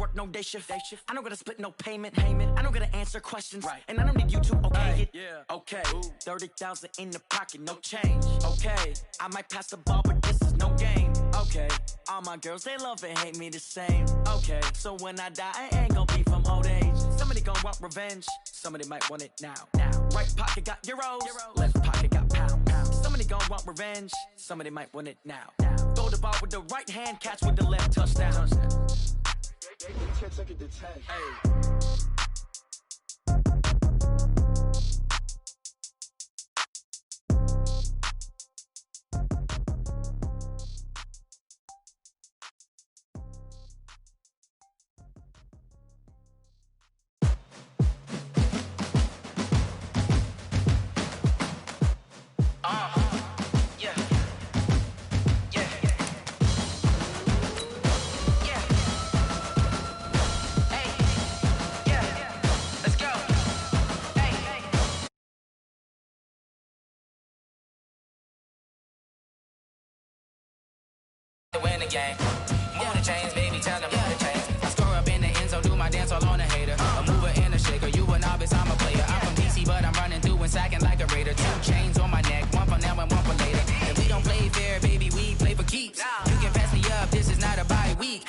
work no day shift. I don't gotta split no payment. I don't gotta answer questions. And I don't need you to okay it. Okay, 30,000 in the pocket, no change. Okay, I might pass the ball, but this is no game. Okay, all my girls, they love and hate me the same. Okay, so when I die, I ain't gonna be from old age. Somebody gon' want revenge, somebody might want it now. Right pocket got euros, left pocket got pounds. Somebody gon' want revenge, somebody might want it now. Throw the ball with the right hand, catch with the left, touchdown. Win the game. Move the chains, baby, tell them move the chains. I score up in the end zone, do my dance all on a hater. A mover and a shaker, you a novice, I'm a player. I'm from DC, but I'm running through and sacking like a raider. 2 chains on my neck, one for now and one for later. And we don't play fair, baby, we play for keeps. You can pass me up, this is not a bye week.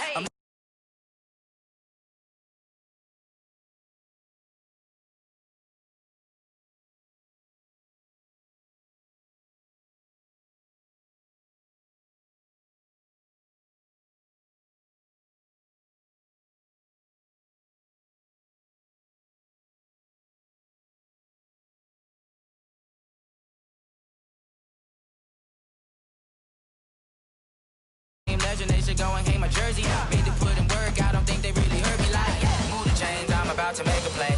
They should go and hang my jersey. Made to put in work, I don't think they really heard me like move the chains, I'm about to make a play.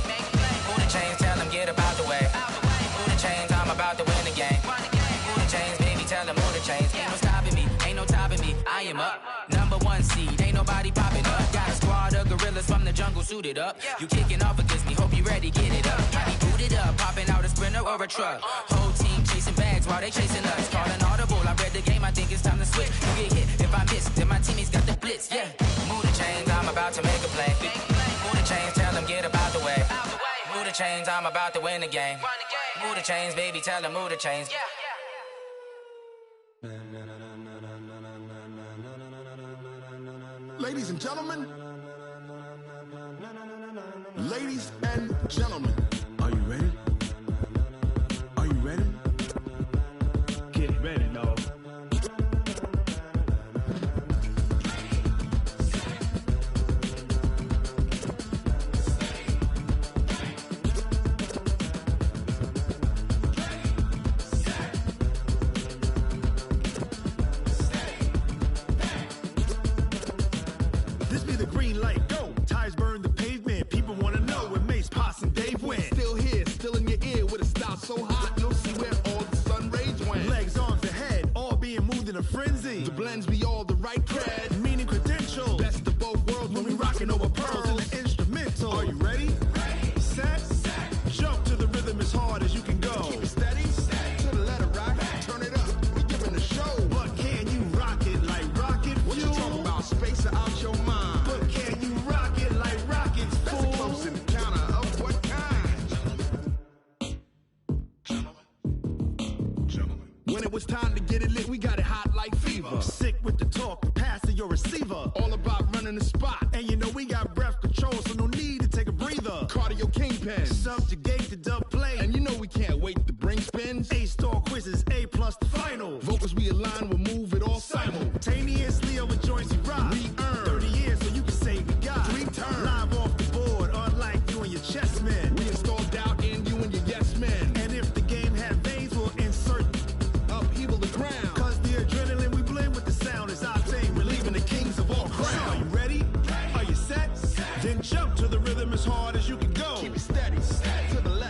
Move the chains, tell them get up out the way. Move the chains, I'm about to win the game. Move the chains, baby, tell them move the chains. Ain't no stopping me, ain't no topping me. I am up, number 1 seed, ain't nobody popping up. Got a squad of gorillas from the jungle suited up. You kicking off against me, hope you ready, get it up. I be booted up, popping out a sprinter or a truck. Whole team chasing bags while they chasing us. Calling audible, I read the game, I think it's time to switch. You get hit, if I miss, then my teammates got the blitz, yeah. Move the chains, I'm about to make a play. Move the chains, tell them get up out the way. Move the chains, I'm about to win the game. Move the chains, baby, tell them move the chains. Ladies and gentlemen, ladies and gentlemen, are you ready? Are you ready? Get ready, dog. This be the green light, go. Tires burn the pavement. People wanna know when Mace, Pops, and Dave went. Still here, still in your ear with a style so hot, you'll see where all the sun rays went. Legs, arms, and head, all being moved in a frenzy. The blends be all the right cred, meaning credentials. Best of both worlds when we rockin' over pearls in the instrumental. Are you ready? Ready. Set. Jump to the rhythm as hard as you can go. Keep it steady. To the letter rock. Turn it up. We giving the show. But can you rock it like rocket fuel? What you talking about? Space out your mind. But can you rock it like rockets, fool? That's a close encounter of what kind? Gentlemen. When it was time to get it lit, we got it hot like fever. Sick with the talk, pass to your receiver. All about running the spot. And you know we got breath control, so no need to take a breather. Cardio kingpin, subjugate the dub play. And you know we can't wait to bring spins. A-star quizzes, A+ the final. Vocals we align, we'll move it all simultaneously over joints we rock. We earn 30 years so you can say we got 3 turns. Live off the board, unlike you and your chess men. We install doubt in you and your yes men. And if the game had veins, we'll insert upheaval the ground. Cause the adrenaline we blend with the sound is our thing, relieving the kings of all crowns. So are you ready? Are you set? Then jump to the rhythm as hard as you can go. Keep it steady. To the left.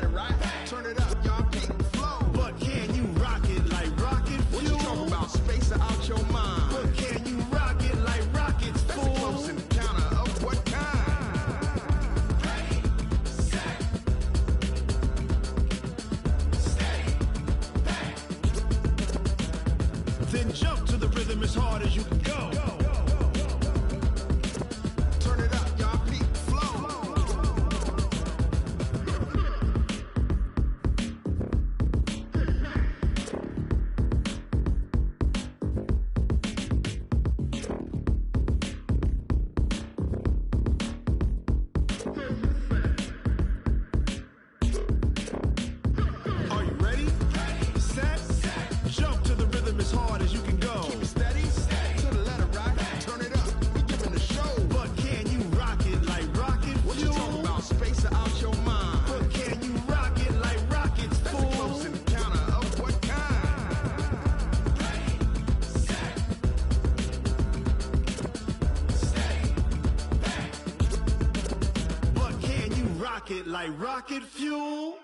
pocket like rocket fuel.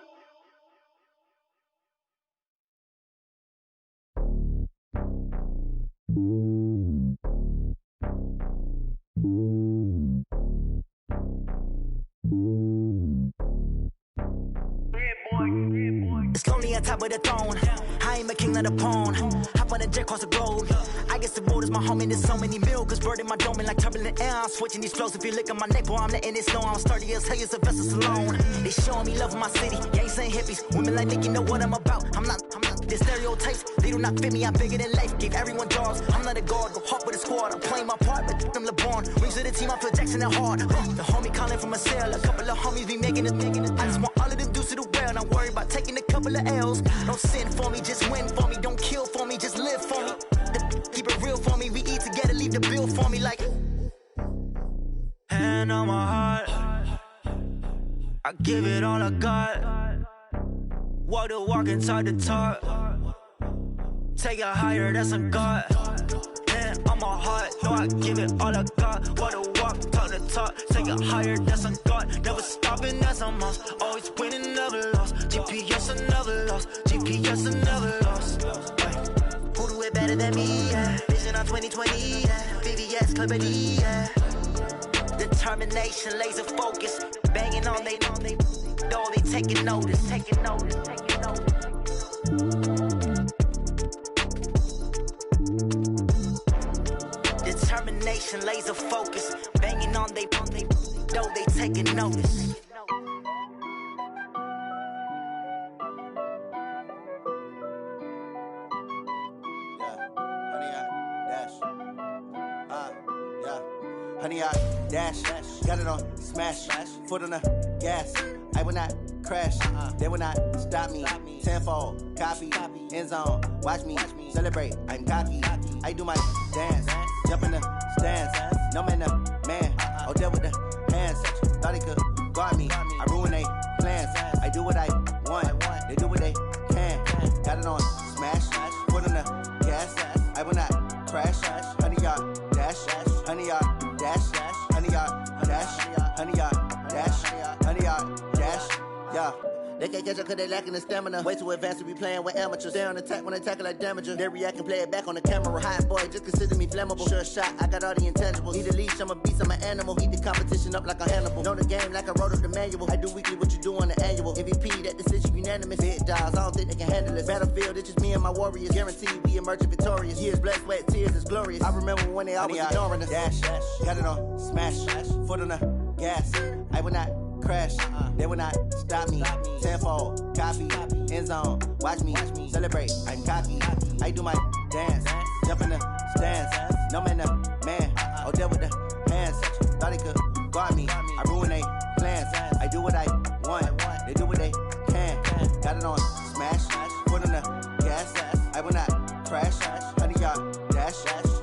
It's lonely on top of the throne. I ain't a king of the pawn. Hop on a jet across the globe. I guess the road is my home and there's so many milkers burning my dome like turbulent air. I'm switching these flows. If you look at my neck, boy, I'm letting it snow. I'm sturdy as hell, it's a vessel Salone. They showing me love in my city. Yeah, ain't saying hippies. Women like Nick, you know what I'm about. I'm not. The stereotypes, they do not fit me. I'm bigger than life. Gave everyone jobs. I'm not a guard. Go hard with a squad. I'm playing my part, but I'm LeBron. Rings to the team, I feel Jackson and hard. The homie calling from a cell. A couple of homies be making it. I just want all of them dudes to the well. Not worry about taking a couple of L's. Don't sin for me, just win for me. Don't kill for me, just live for me. Keep it real for me. We eat together, leave the bill for me like. Hand on my heart, I give it all I got. Walk the walk and talk the talk. Take it higher, that's a God. Hand on my heart, no, I give it all I got. Walk the walk, talk the talk. Take it higher, that's a God. Never stopping, that's a must. Always winning, never lost. GPS, I never lost. GPS, I never lost. Who do it better than me? Yeah. Vision on 2020. Yeah. VVS, Clarity. Yeah. Determination, laser focus. Banging on they though they taking notice. Determination, laser focus. Banging on they though they taking notice. Honey, I dash, got it on smash, foot on the gas. I will not crash, they will not stop me. Tenfold, copy, end zone, watch me celebrate. I'm cocky, I do my dance, jump in the stands. No man, man, oh there with the hands. Thought he could guard me, I ruin they plans. I do what I want, they do what they can. Got it on smash, foot on the gas. I will not crash, honey, y'all dash, honey, y'all dash, honey, y'all dash, honey, y'all dash, honey, y'all dash, yeah. They can't catch up cause they lacking the stamina. Way too advanced to be playing with amateurs. Stay on attack when they tackle like damager. They react and play it back on the camera. Hot boy, just consider me flammable. Sure shot, I got all the intangibles. Need a leash, I'm a beast, I'm an animal. Eat the competition up like a Hannibal. Know the game like I wrote up the manual. I do weekly what you do on the annual. MVP, that decision unanimous. Big dials, I don't think they can handle it. Battlefield, it's just me and my warriors. Guaranteed we emerge victorious. Years, blood, sweat, tears, it's glorious. I remember when they always ignoring us. Dash, got it on smash, foot on the gas. I will not crash, they will not stop me. Tenfold, copy, end zone, watch me celebrate. I'm cocky, I do my dance, jump in the stands. No man, man, oh there with the hands. Thought he could guard me, I ruin they plans. I do what I want, they do what they can. Got it on smash, foot on the gas. I will not crash, honey, y'all dash,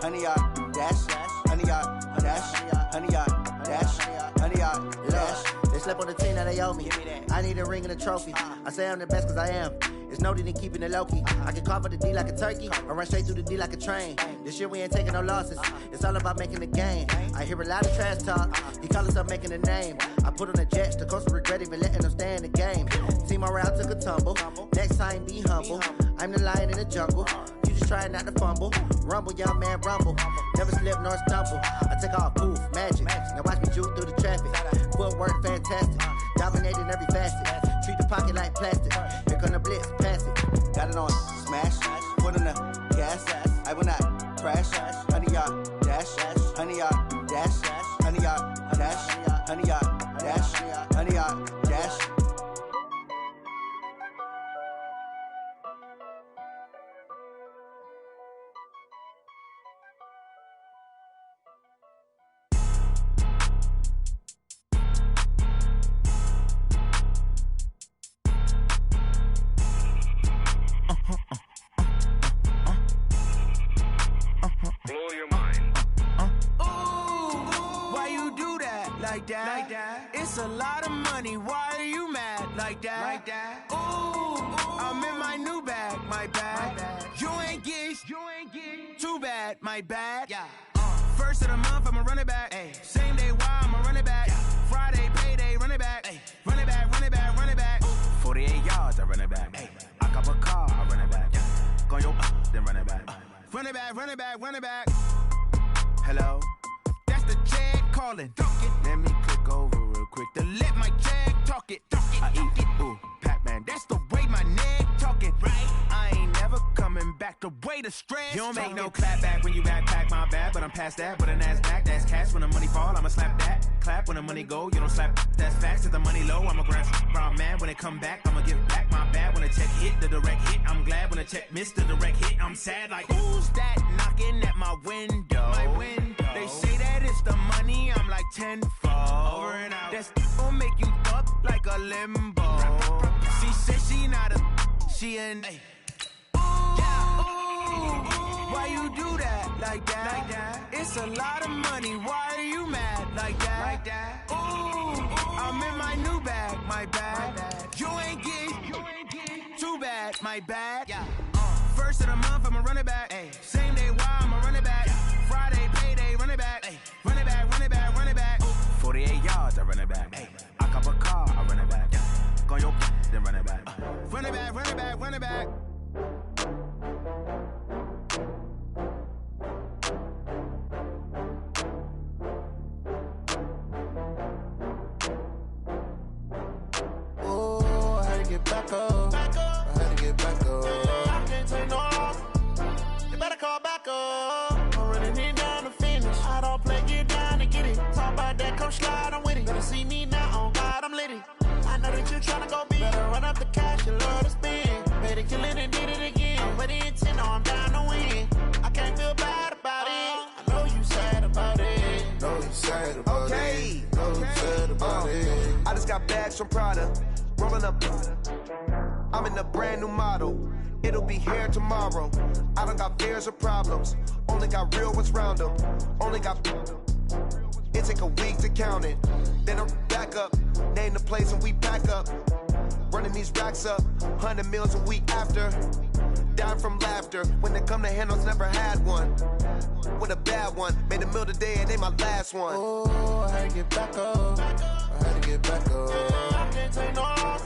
honey, y'all dash, honey, y'all dash, honey, y'all dash, honey, y'all dash. They slept on the team that they owe me. I need a ring and a trophy. I say I'm the best cause I am. It's noted in keeping it low-key. I can carve up the D like a turkey or run straight through the D like a train. This year we ain't taking no losses. It's all about making the game. I hear a lot of trash talk. He call himself making a name. I put on the jets. The coast will regret even letting them stay in the game. Team morale took a tumble. Next time be humble. I'm the lion in the jungle. You just try not to fumble. Rumble, young man, rumble. Never slip nor stumble. I take off, poof, magic. Now watch me juke through the traffic. Footwork fantastic. Dominating every facet. Treat the pocket like plastic. Here come the blitz, pass it. Got it on smash. Foot on the gas. I will not crash. Honey, y'all dash. Honey, y'all dash. Honey, y'all dash. Honey, y'all dash. Honey, y'all dash. Blow your mind. Why you do that? Like that? It's a lot of money. Why are you mad? Like that? Ooh, I'm in my new bag. My bad. You ain't get too bad. My bad. Yeah. First of the month, I'ma run it back. Ay. Same day, why I'ma run it back. Yeah. Friday, payday, run it back. Ay. Run it back. Run it back, run it back, run it back. Hello? That's the jag calling. Let me click over real quick to let my jag talk it. I eat it, ooh, Pac-Man. That's the way my neck talking. Right? I ain't never coming back the way the stress. You don't make no clap back when you backpack, my bad. But I'm past that with an ass back. That's cash when the money fall, I'ma slap that. Clap when the money go, you don't slap. That's facts. If the money low, I'ma grab brown man. When it come back, I'ma give back my bad. When the check hit, the direct hit. I'm glad when the check missed the direct hit. I'm sad like, who's that knocking at my window? My window. They say that it's the money, I'm like tenfold. Over and out. That's gon' make you fuck like a limbo. She said she not a, she an A. Why you do that like that? It's a lot of money. Why are you mad like that? Ooh, I'm in my new bag, my bad. You ain't getting too bad, my bad. First of the month, I'ma run it back. Same day, why I'ma run it back. Friday, payday, run it back. Run it back, run it back, run it back. 48 yards, I run it back. I cop a car, I run it back. Go your then run it back. Run it back, run it back, run it back. Oh, I had to get back up. I had to get back up. I can't take no loss. You better call back up. I'm running it down to finish. I don't play, get down to get it. Talk about that, come slide, I'm with it. Better see me now, on God, I'm litty. I know that you tryna go big. Better run up the cash, you love to spend. Better kill it and did it again. But the intent, no, I'm down to win. I can't feel bad about it. I know you sad about it. Know you sad about it. Know you sad about it. I just got bags from Prada, rolling up. I'm in a brand new model. It'll be here tomorrow. I don't got fears or problems. Only got real ones round them. Only got. It take a week to count it. Then I'm back up. Name the place and we pack up. Running these racks up. 100 meals a week after. Down from laughter. When they come to handles, never had one. With a bad one. Made a meal today and ain't my last one. Oh, I had to get back up. I had to get back up. I can't take no loss.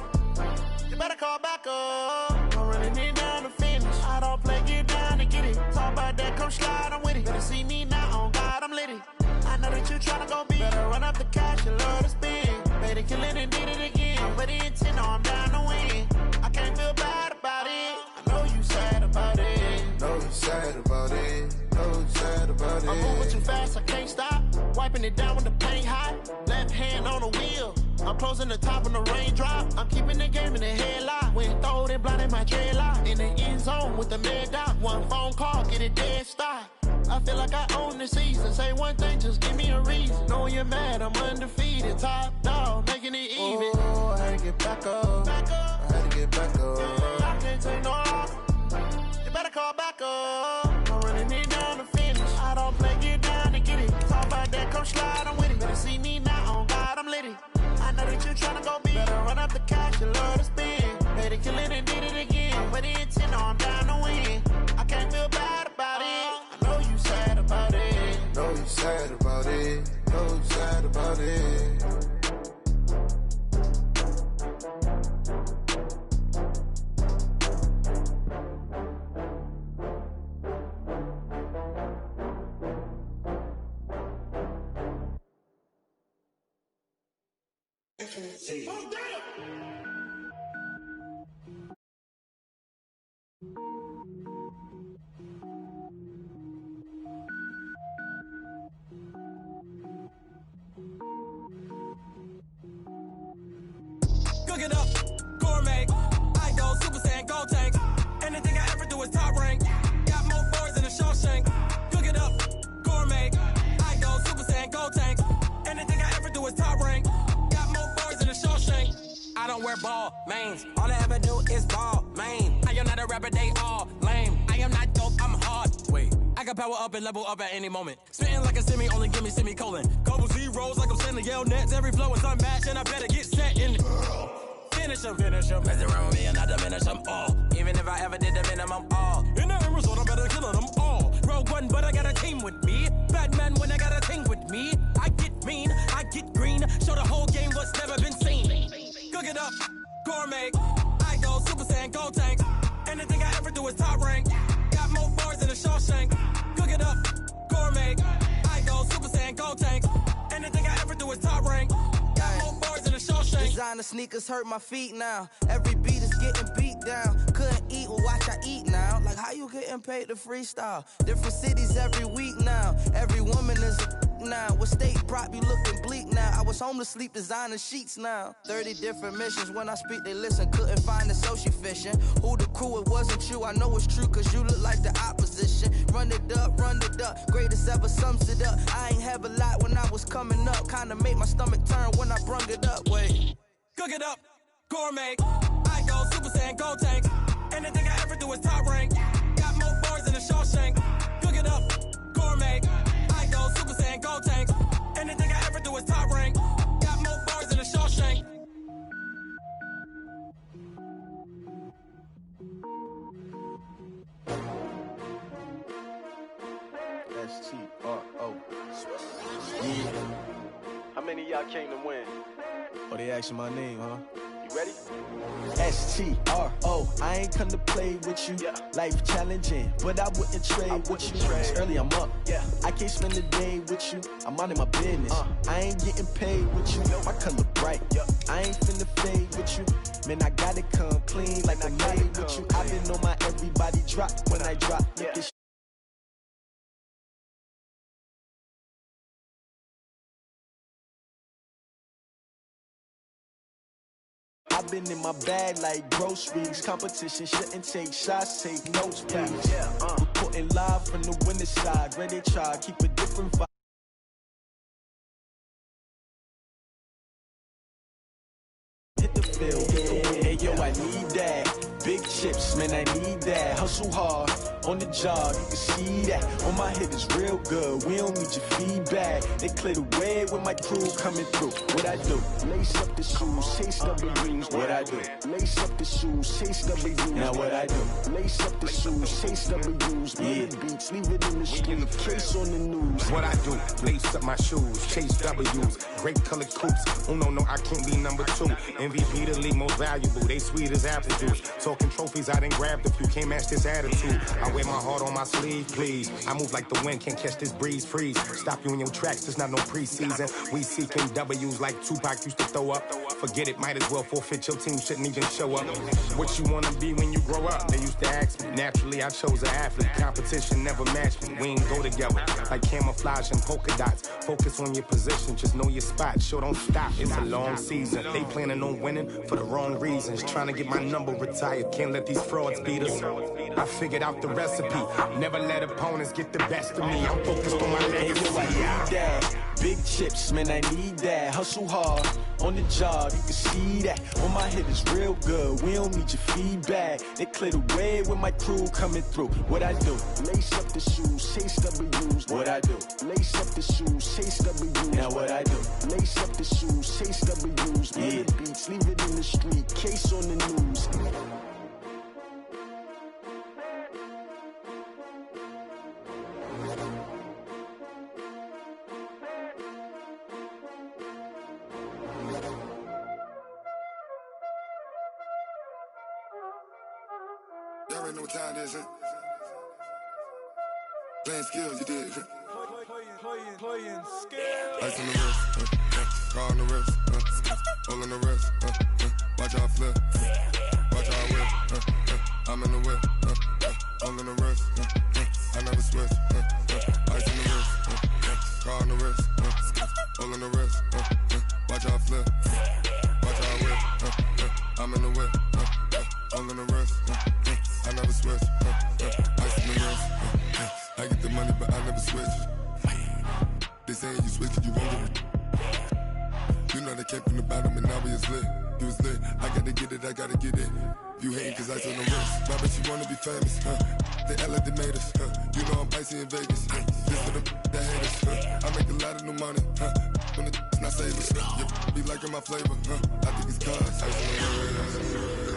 You better call back up. I'm running it down to finish. I don't play, get down to get it. Talk about that, come slide, I'm with it. Better see me now, on God, I'm litty. I know that you tryna go big. Better run up the cash, you love to spend. Better kill it and did it again. But the intent, no, I'm down to win. I can't feel bad about it. I know you sad about it. Know you sad about it. Know you sad about it. I'm moving too fast, I can't stop. Wiping it down with the paint hot. Left hand on the wheel. I'm closing the top when the raindrop. I'm keeping the game in the headlock. When throwed and blinded my dreadlock. In the end zone with the mad dot. One phone call, get it dead stop. I feel like I own the season. Say one thing, just give me a reason. Knowing you're mad, I'm undefeated. Top dog, making it even. Oh, I had to get back up. I had to get back up. I can't take no loss. You better call back up. I'm running it down to finish. I don't play, get down to get it. Talk about that, come slide, I'm with it. Better see me now, on God, I'm litty. I know that you tryna go big. Better run up the cash, you love to spend. Better kill it and did it again. But the intent, no, I'm down to win. I can't feel bad about it. I know you sad about it. Know you sad about it. Know you sad about it. Cook it up, gourmet. I go Super Saiyan, gold tank. Anything I ever do is top rank. Got more boys than a Shawshank. Cook it up, gourmet. I go Super Saiyan, gold tank. Anything I ever do is top rank. Got more boys than a Shawshank. I don't wear ball mains. All I ever do is ball main. I am not a rapper, they all lame. I am not dope, I'm hard. Wait, I can power up and level up at any moment. Spitting like a semi, only give me semicolon. Couple zeros like I'm sending yell nets. Every flow is unmatched and I better get set in. Finish him. Mess around with me and I diminish them all. Even if I ever did the minimum all. In the end result, I better kill them all. Rogue one, but I got a team with me. Batman when I got a team with me. I get mean, I get green. Show the whole game what's never been seen. Cook it up, gourmet. I go Super Saiyan, gold tank. Anything I ever do is top rank. Got more bars than a the Shawshank. Cook it up, gourmet. I go Super Saiyan, go tank. Anything I ever do is top rank. Got more bars in the Shawshank. Designer sneakers hurt my feet now. Every beat is getting beat down. Couldn't eat, well watch I eat now. Like how you getting paid to freestyle? Different cities every week now. Every woman is a now. What state prop you looking bleak now? I was home to sleep designing sheets now. 30 different missions. When I speak they listen. Couldn't find the social fishing. Who the crew, it wasn't you. I know it's true cause you look like the opposition. Run it up, greatest ever sums it up. I ain't have a lot when I was coming up. Kinda made my stomach turn when I brung it up. Wait. Cook it up, gourmet. I go Super Saiyan, go tank. Anything I ever do is top rank. Got more bars in the Shawshank. Cook it up, gourmet. I go Super Saiyan, go tank. Anything I ever do is top rank. Got more bars in the Shawshank. S-T-R-O. Yeah. How many of y'all came to win? Oh, they asking my name, huh? You ready? S-T-R-O. I ain't come to play with you. Yeah. Life challenging, but I wouldn't trade with you. It's early, I'm up. Yeah. I can't spend the day with you. I'm minding my business. I ain't getting paid with you. My color bright. I ain't finna fade with you. Man, I gotta come clean like I'm made with you. I've been on my everybody drop when I drop. Yeah. I've been in my bag like groceries. Competition shouldn't take shots, take notes, please. Reporting live from the winning side. Ready to try, keep a different vibe. Hit the field, hey yo, I need that. Big chips, man, I need that. Hustle hard, on the job, you can see that. On my head is real good, we don't need your feedback. They clear the way with my crew coming through. What I do? Lace up the shoes, chase W's. What I do? Lace up the shoes, chase W's. Now what I do? Lace up the shoes, chase W's. Yeah. Beats, leave it in the street, case on the news. What I do? Lace up my shoes, chase W's. Great colored coops. Oh no, I can't be number 2. MVP the league most valuable. They sweet as apple juice. Talking trophies, I didn't grab the few. Can't match this attitude. I wear my heart on my sleeve, please. I move like the wind, can't catch this breeze, freeze. Stop you in your tracks, there's not no preseason. We seeking W's like Tupac used to throw up. Forget it, might as well forfeit. Your team shouldn't even show up. What you wanna be when you grow up? They used to ask me. Naturally, I chose an athlete. Competition never matched me. We ain't go together like camouflage and polka dots. Focus on your position, just know your spot. Sure, don't stop. It's a long season. They planning on winning for the wrong reasons. Trying to get my number retired. Can't let these frauds beat us. I figured out the recipe. Never let opponents get the best of me. I'm focused on my legacy. I need that. Big chips, man, I need that. Hustle hard, on the job, you can see that. On my head is real good, we don't need your feedback. They clear the way with my crew coming through. What I do? Lace up the shoes, chase W's. What I do? Lace up the shoes, chase W's. Now what I do? Lace up the shoes, chase W's. Yeah. Beats, leave it in the street, case on the news. Y'all already know what time it is, huh? Playing skills, you did. Playing skills. Ice on the wrist, car on the wrist, hole on the wrist, watch out flip, watch out whip, I'm in the whip, hole in the wrist, I never switch, ice on the wrist, car on the wrist, hole in the wrist, watch out flip, watch out whip, I'm in the whip, hole in the wrist, I never switch, ice on the wrist, I get the money but I never switch. They saying you switch it, you won't get it. You know they came from the bottom and now we is lit. You was lit, I gotta get it, I gotta get it. You hating cause ice on the wrist. My bitch, you wanna be famous, They act like they made us, You know I'm icy in Vegas, This for them that hate us, I make a lot of new money, When it's not savers, be liking my flavor, I think it's cause ice on the wrist,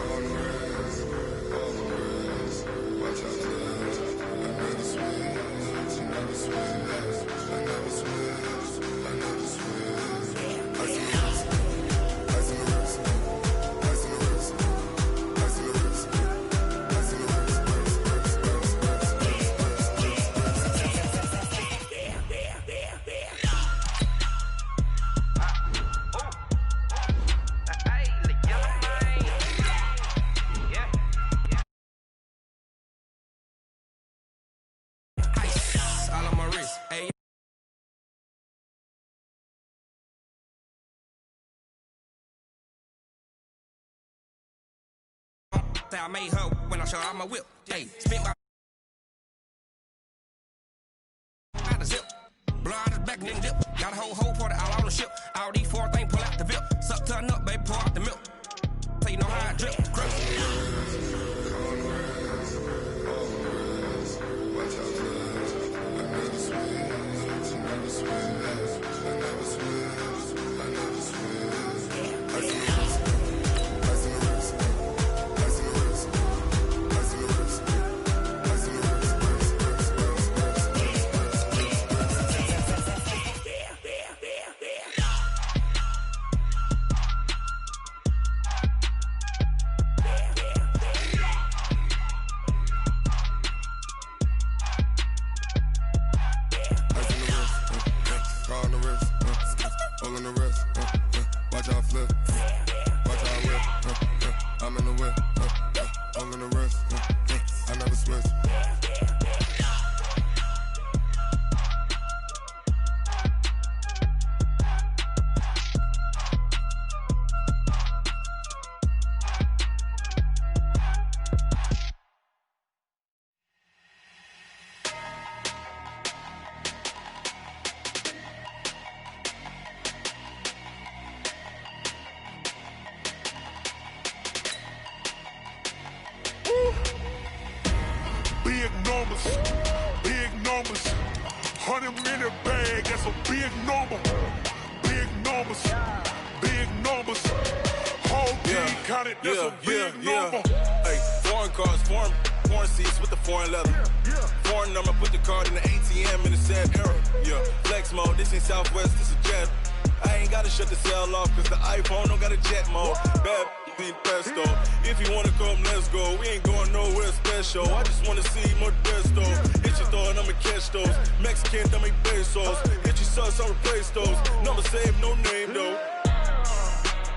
on the wrist, on the wrist. Watch out for that, I never switch, I never switch. I never switch, I never switch. Ice on the wrist, ice on the wrist, ice on the wrist, ice on the wrist, ice on the wrist, Say I made her when I showed out my whip. Hey, spit my out the zip. Blow out his back and then dip. Got a whole party out on the ship. All these four things pull out the VIP. Suck, turn up, baby, pour out the milk. So you know how I drip. Grip. Big numbers, 100-minute bag, that's a big number. Big numbers, whole team counted, that's a big number. Hey, foreign cars, foreign seats with the foreign leather. Foreign number, put the card in the ATM in the sad era. Yeah, flex mode, this ain't Southwest, this is jet. I ain't gotta shut the cell off, cause the iPhone don't got a jet mode. Bad need pesto. If you wanna come, let's go. We ain't going nowhere special. I just wanna see more Modesto. Hit your throw and I'ma catch those. Mexican, dummy pesos. Hit your sus, I'll replace those. Number save, no name though.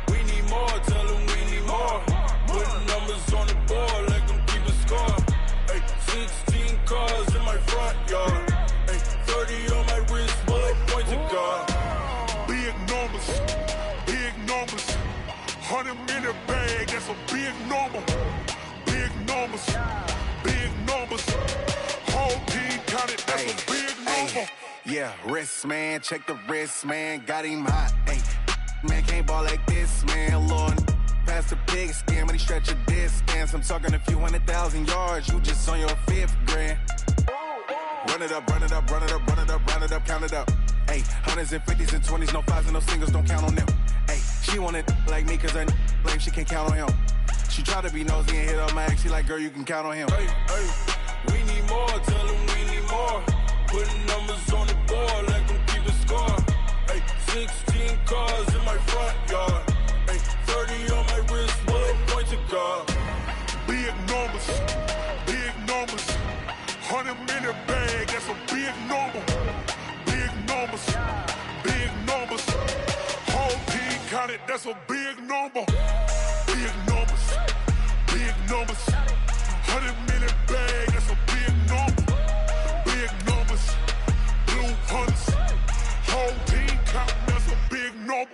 We need more, tell them we need more. Putting numbers on the board, let them keep a score. Hey, 16 cars in my front yard. Hey, 30 on my wrist, bullet point to God. Big numbers, 100-minute bag, that's a big number. Big numbers, whole team counted, that's a big number. Yeah, wrist man, check the wrist man, got him hot. Hey, man can't ball like this, man. Lord, past the pig skin, when he stretch a distance. I'm talking a few 100,000 yards, you just on your 5th grand. Run it up, count it up. Hey, hundreds and 50s and 20s, no 5s and no singles, don't count on them. Hey, she want it like me, cause her lame, she can't count on him. She try to be nosy and hit on my ex, she like, girl, you can count on him. Hey, we need more, tell them we need more. Putting numbers on the board, let them keep a score. Hey, 16 cars in my front yard. Hey, 30 on my wrist, bullet point to God. Big numbers, 100-minute bag, that's a big number. Big numbers, whole team counted, that's a big number. Big numbers, 100-minute bag, that's a big number. Big numbers, blue hunters, whole team counting, that's a big number.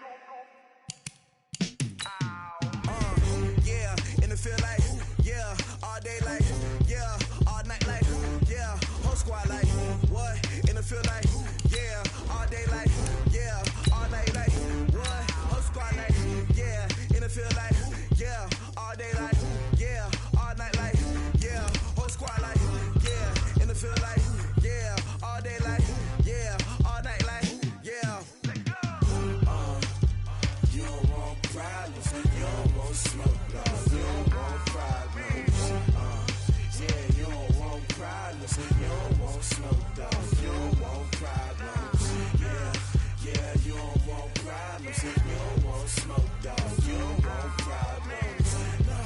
Yeah, in the field like, yeah, all day like, yeah, all night like, yeah, whole squad like, what? In the field like, yeah, all day like, yeah, all night like, what? Whole squad like, yeah, in the field like, yeah, all day like, yeah, all night like, yeah, whole squad like, yeah, in the field like, yeah, all day like, yeah, all night like, yeah. You don't want problems, you don't want smoke, dog. You don't want problems. Yeah, you don't want problems, you don't want smoke, dog. You don't want problems. Yeah, you don't want problems, you don't want smoke, dog. You don't want problems. No,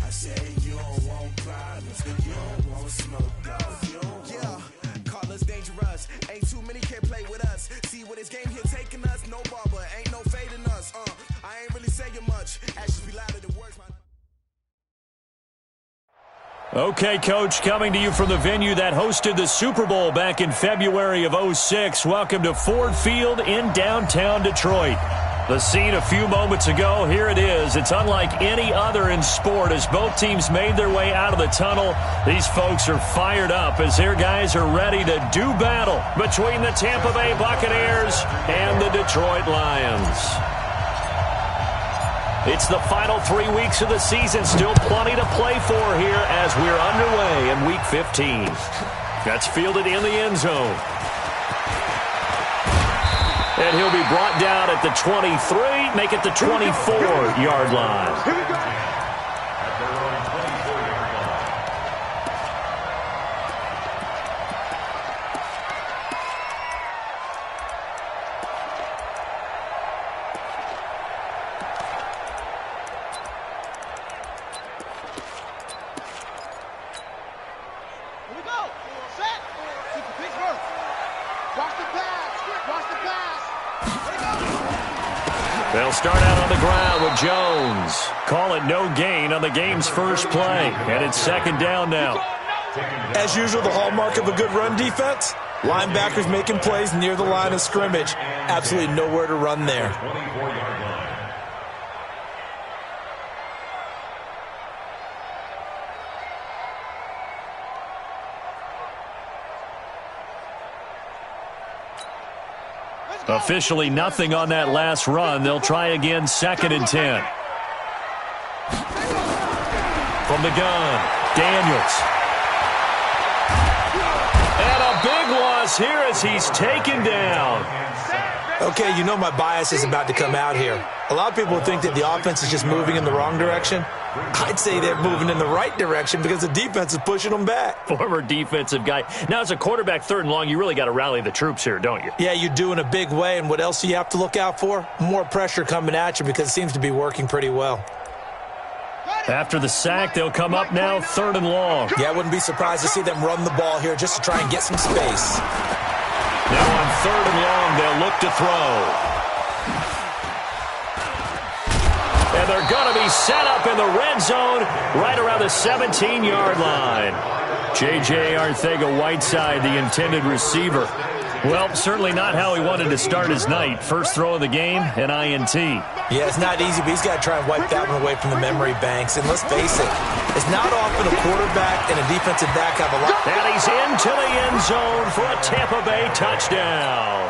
I said you don't want problems, you don't want smoke, dog. You don't want. Call us dangerous. Ain't too many can play with us. See what this game here taking us. No barber, ain't no fading us. I ain't really saying much. Actions be louder than words. Okay, Coach, coming to you from the venue that hosted the Super Bowl back in February of '06. Welcome to Ford Field in downtown Detroit. The scene a few moments ago, here it is. It's unlike any other in sport as both teams made their way out of the tunnel. These folks are fired up as their guys are ready to do battle between the Tampa Bay Buccaneers and the Detroit Lions. It's the final 3 weeks of the season. Still plenty to play for here as we're underway in Week 15. That's fielded in the end zone. And he'll be brought down at the 23, make it the 24-yard line. Here we go. They'll start out on the ground with Jones. Call it no gain on the game's first play. And it's second down now. As usual, the hallmark of a good run defense, linebackers making plays near the line of scrimmage. Absolutely nowhere to run there. Officially nothing on that last run. They'll try again, 2nd and 10. From the gun, Daniels. And a big loss here as he's taken down. Okay, you know my bias is about to come out here. A lot of people think that the offense is just moving in the wrong direction. I'd say they're moving in the right direction because the defense is pushing them back. Former defensive guy. Now, as a quarterback, 3rd and long, you really got to rally the troops here, don't you? Yeah, you do in a big way. And what else do you have to look out for? More pressure coming at you because it seems to be working pretty well. After the sack, they'll come up now 3rd and long. Yeah, I wouldn't be surprised to see them run the ball here just to try and get some space. Now on 3rd and long, they'll look to throw. And they're going to be set up in the red zone right around the 17-yard line. J.J. Arcega-Whiteside, the intended receiver. Well, certainly not how he wanted to start his night. First throw of the game, an INT. Yeah, it's not easy, but he's got to try and wipe that one away from the memory banks. And let's face it, it's not often a quarterback and a defensive back have a lot. And he's into the end zone for a Tampa Bay touchdown.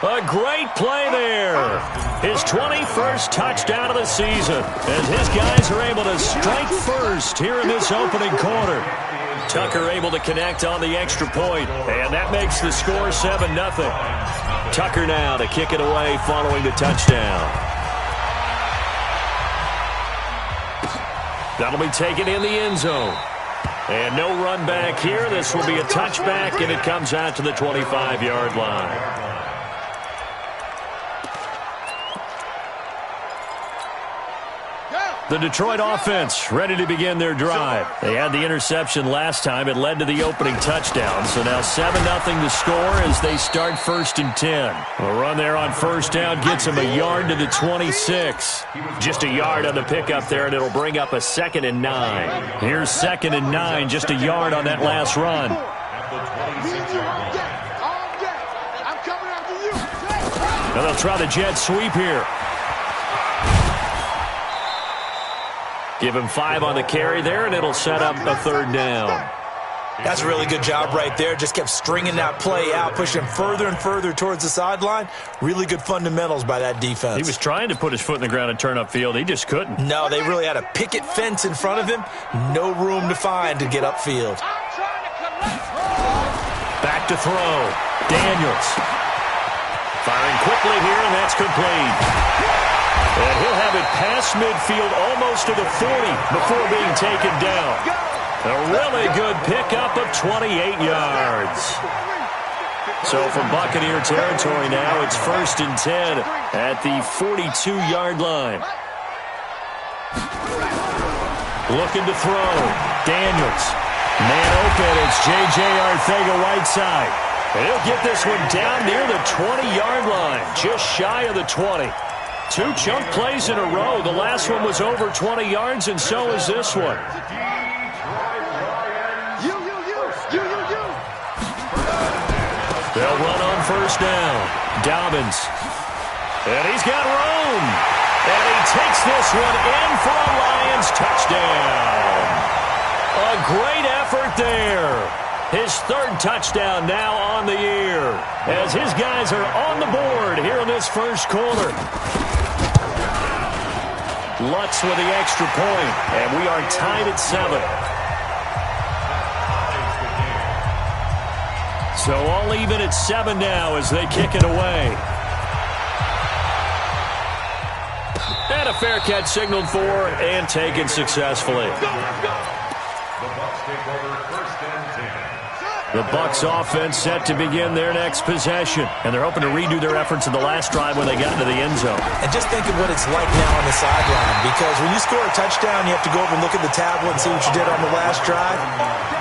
A great play there. His 21st touchdown of the season as his guys are able to strike first here in this opening quarter. Tucker able to connect on the extra point, and that makes the score 7-0. Tucker now to kick it away following the touchdown. That'll be taken in the end zone. And no run back here. This will be a touchback, and it comes out to the 25-yard line. The Detroit offense ready to begin their drive. They had the interception last time. It led to the opening touchdown. So now 7-0 the score as they start 1st and 10. A run there on 1st down gets him a yard to the 26. Just a yard on the pickup there, and it'll bring up a 2nd and 9. Here's 2nd and 9, just a yard on that last run. Now they'll try the jet sweep here. Give him 5 on the carry there, and it'll set up a 3rd down. That's a really good job right there. Just kept stringing that play out, pushing further and further towards the sideline. Really good fundamentals by that defense. He was trying to put his foot in the ground and turn upfield. He just couldn't. No, they really had a picket fence in front of him. No room to find to get upfield. Back to throw. Daniels. Firing quickly here, and that's complete. And he'll have it past midfield almost to the 40 before being taken down. A really good pickup of 28 yards. So from Buccaneer territory now, it's 1st and 10 at the 42-yard line. Looking to throw. Daniels. Man open. It's J.J. Arcega-Whiteside. And he'll get this one down near the 20-yard line, just shy of the 20. 2 chunk plays in a row. The last one was over 20 yards, and so is this one. They'll run on 1st down. Dobbins. And he's got room. And he takes this one in for a Lions touchdown. A great effort there. His third touchdown now on the year as his guys are on the board here in this first quarter. Lutz with the extra point, and we are tied at 7. So all even at 7 now as they kick it away. And a fair catch signaled for and taken successfully. The Bucs offense set to begin their next possession. And they're hoping to redo their efforts in the last drive when they got into the end zone. And just think of what it's like now on the sideline. Because when you score a touchdown, you have to go over and look at the tablet and see what you did on the last drive.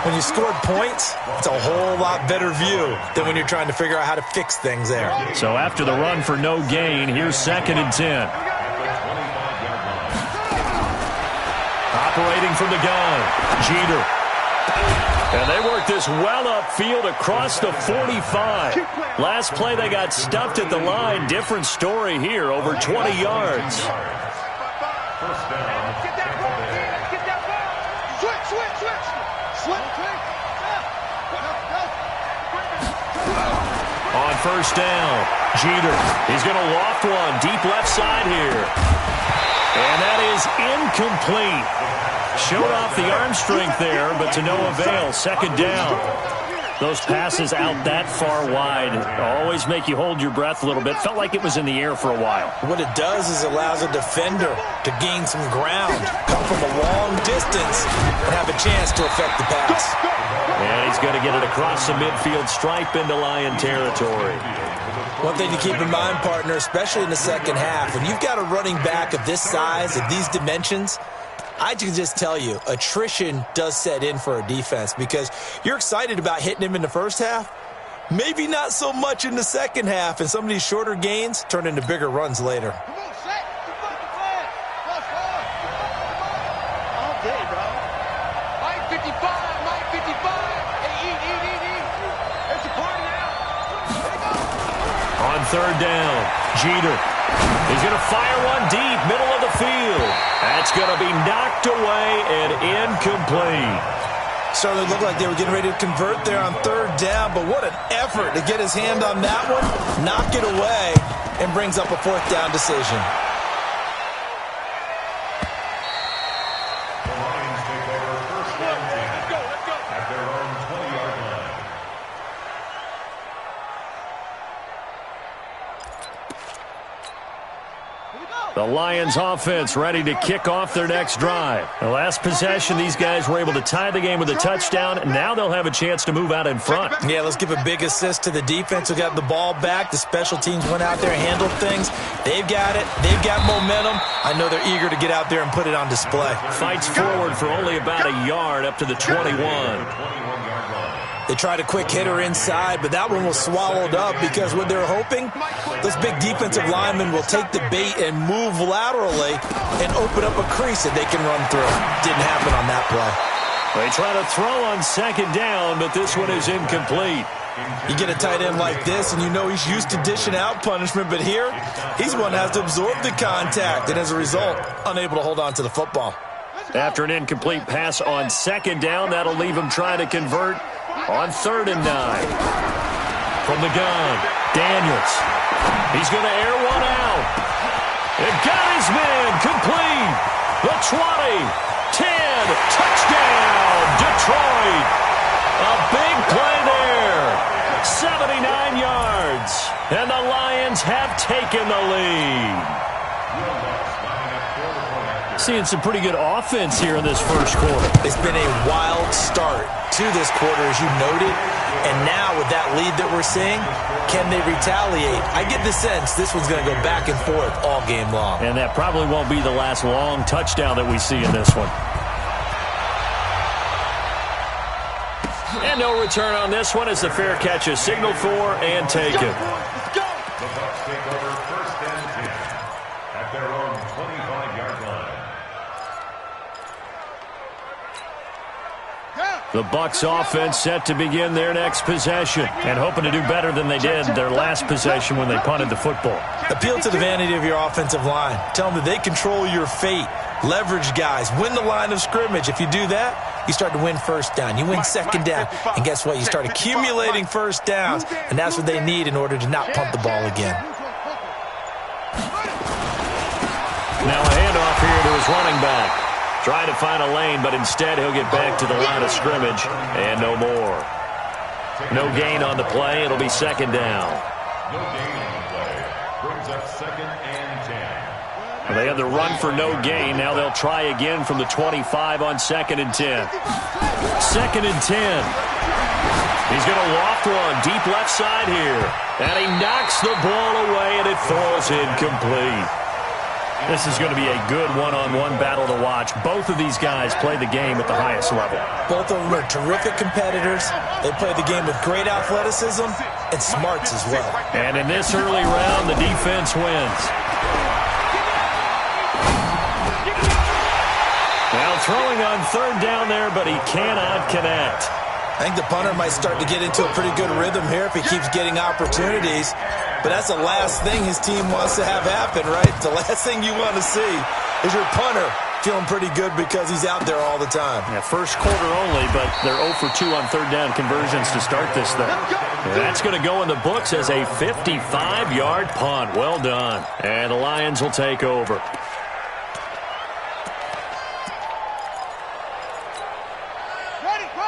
When you scored points, it's a whole lot better view than when you're trying to figure out how to fix things there. So after the run for no gain, here's 2nd and 10. Operating from the gun, Jeter. And they work this well upfield across the 45. Last play they got stuffed at the line. Different story here, over 20 yards. On first down, Jeter. He's going to loft one deep left side here. And that is incomplete. Showed off the arm strength there, but to no avail. 2nd down. Those passes out that far wide always make you hold your breath a little bit. Felt like it was in the air for a while. What it does is allows a defender to gain some ground, come from a long distance, and have a chance to affect the pass. And he's going to get it across the midfield stripe into Lion territory. One thing to keep in mind, partner, especially in the second half, when you've got a running back of this size, of these dimensions, I can just tell you, attrition does set in for a defense because you're excited about hitting him in the first half. Maybe not so much in the second half, and some of these shorter gains turn into bigger runs later. On 3rd down, Jeter. He's going to fire one deep, middle of the field. That's going to be knocked away and incomplete. Certainly looked like they were getting ready to convert there on 3rd down, but what an effort to get his hand on that one, knock it away, and brings up a 4th down decision. The Lions take over 1st and 10 at their own 20-yard line. The Lions offense ready to kick off their next drive. The last possession, these guys were able to tie the game with a touchdown, and now they'll have a chance to move out in front. Yeah, let's give a big assist to the defense who got the ball back. The special teams went out there and handled things. They've got it. They've got momentum. I know they're eager to get out there and put it on display. Fights forward for only about a yard up to the 21. They tried a quick hitter inside, but that one was swallowed up because what they're hoping, those big defensive linemen will take the bait and move laterally and open up a crease that they can run through. Didn't happen on that play. They try to throw on 2nd down, but this one is incomplete. You get a tight end like this, and you know he's used to dishing out punishment, but here, he's one that has to absorb the contact, and as a result, unable to hold on to the football. After an incomplete pass on 2nd down, that'll leave him trying to convert on 3rd and 9. From the gun, Daniels. He's going to air one out. It got his man complete. The 20, 10, touchdown, Detroit. A big play there. 79 yards. And the Lions have taken the lead. Seeing some pretty good offense here in this first quarter. It's been a wild start to this quarter, as you noted. And now with that lead that we're seeing, can they retaliate? I get the sense this one's going to go back and forth all game long. And that probably won't be the last long touchdown that we see in this one. And no return on this one as the fair catch is signaled for and taken. The Bucs take over 1st and 10 at their own 25-yard line. The Bucs offense set to begin their next possession and hoping to do better than they did their last possession when they punted the football. Appeal to the vanity of your offensive line. Tell them that they control your fate. Leverage guys. Win the line of scrimmage. If you do that, you start to win first down. You win second down. And guess what? You start accumulating first downs, and that's what they need in order to not punt the ball again. Now a handoff here to his running back. Trying to find a lane, but instead he'll get back to the line of scrimmage and no more. No gain on the play. It'll be second down. No gain on the play. Brings up 2nd and 10. They had the run for no gain. Now they'll try again from the 25 on 2nd and 10. 2nd and 10. He's going to loft one deep left side here. And he knocks the ball away, and it falls incomplete. This is going to be a good one-on-one battle to watch. Both of these guys play the game at the highest level. Both of them are terrific competitors. They play the game with great athleticism and smarts as well. And in this early round, the defense wins. Now throwing on 3rd down there, but he cannot connect. I think the punter might start to get into a pretty good rhythm here if he keeps getting opportunities. But that's the last thing his team wants to have happen, right? The last thing you want to see is your punter feeling pretty good because he's out there all the time. Yeah, first quarter only, but they're 0 for 2 on 3rd down conversions to start this thing. And that's going to go in the books as a 55-yard punt. Well done. And the Lions will take over.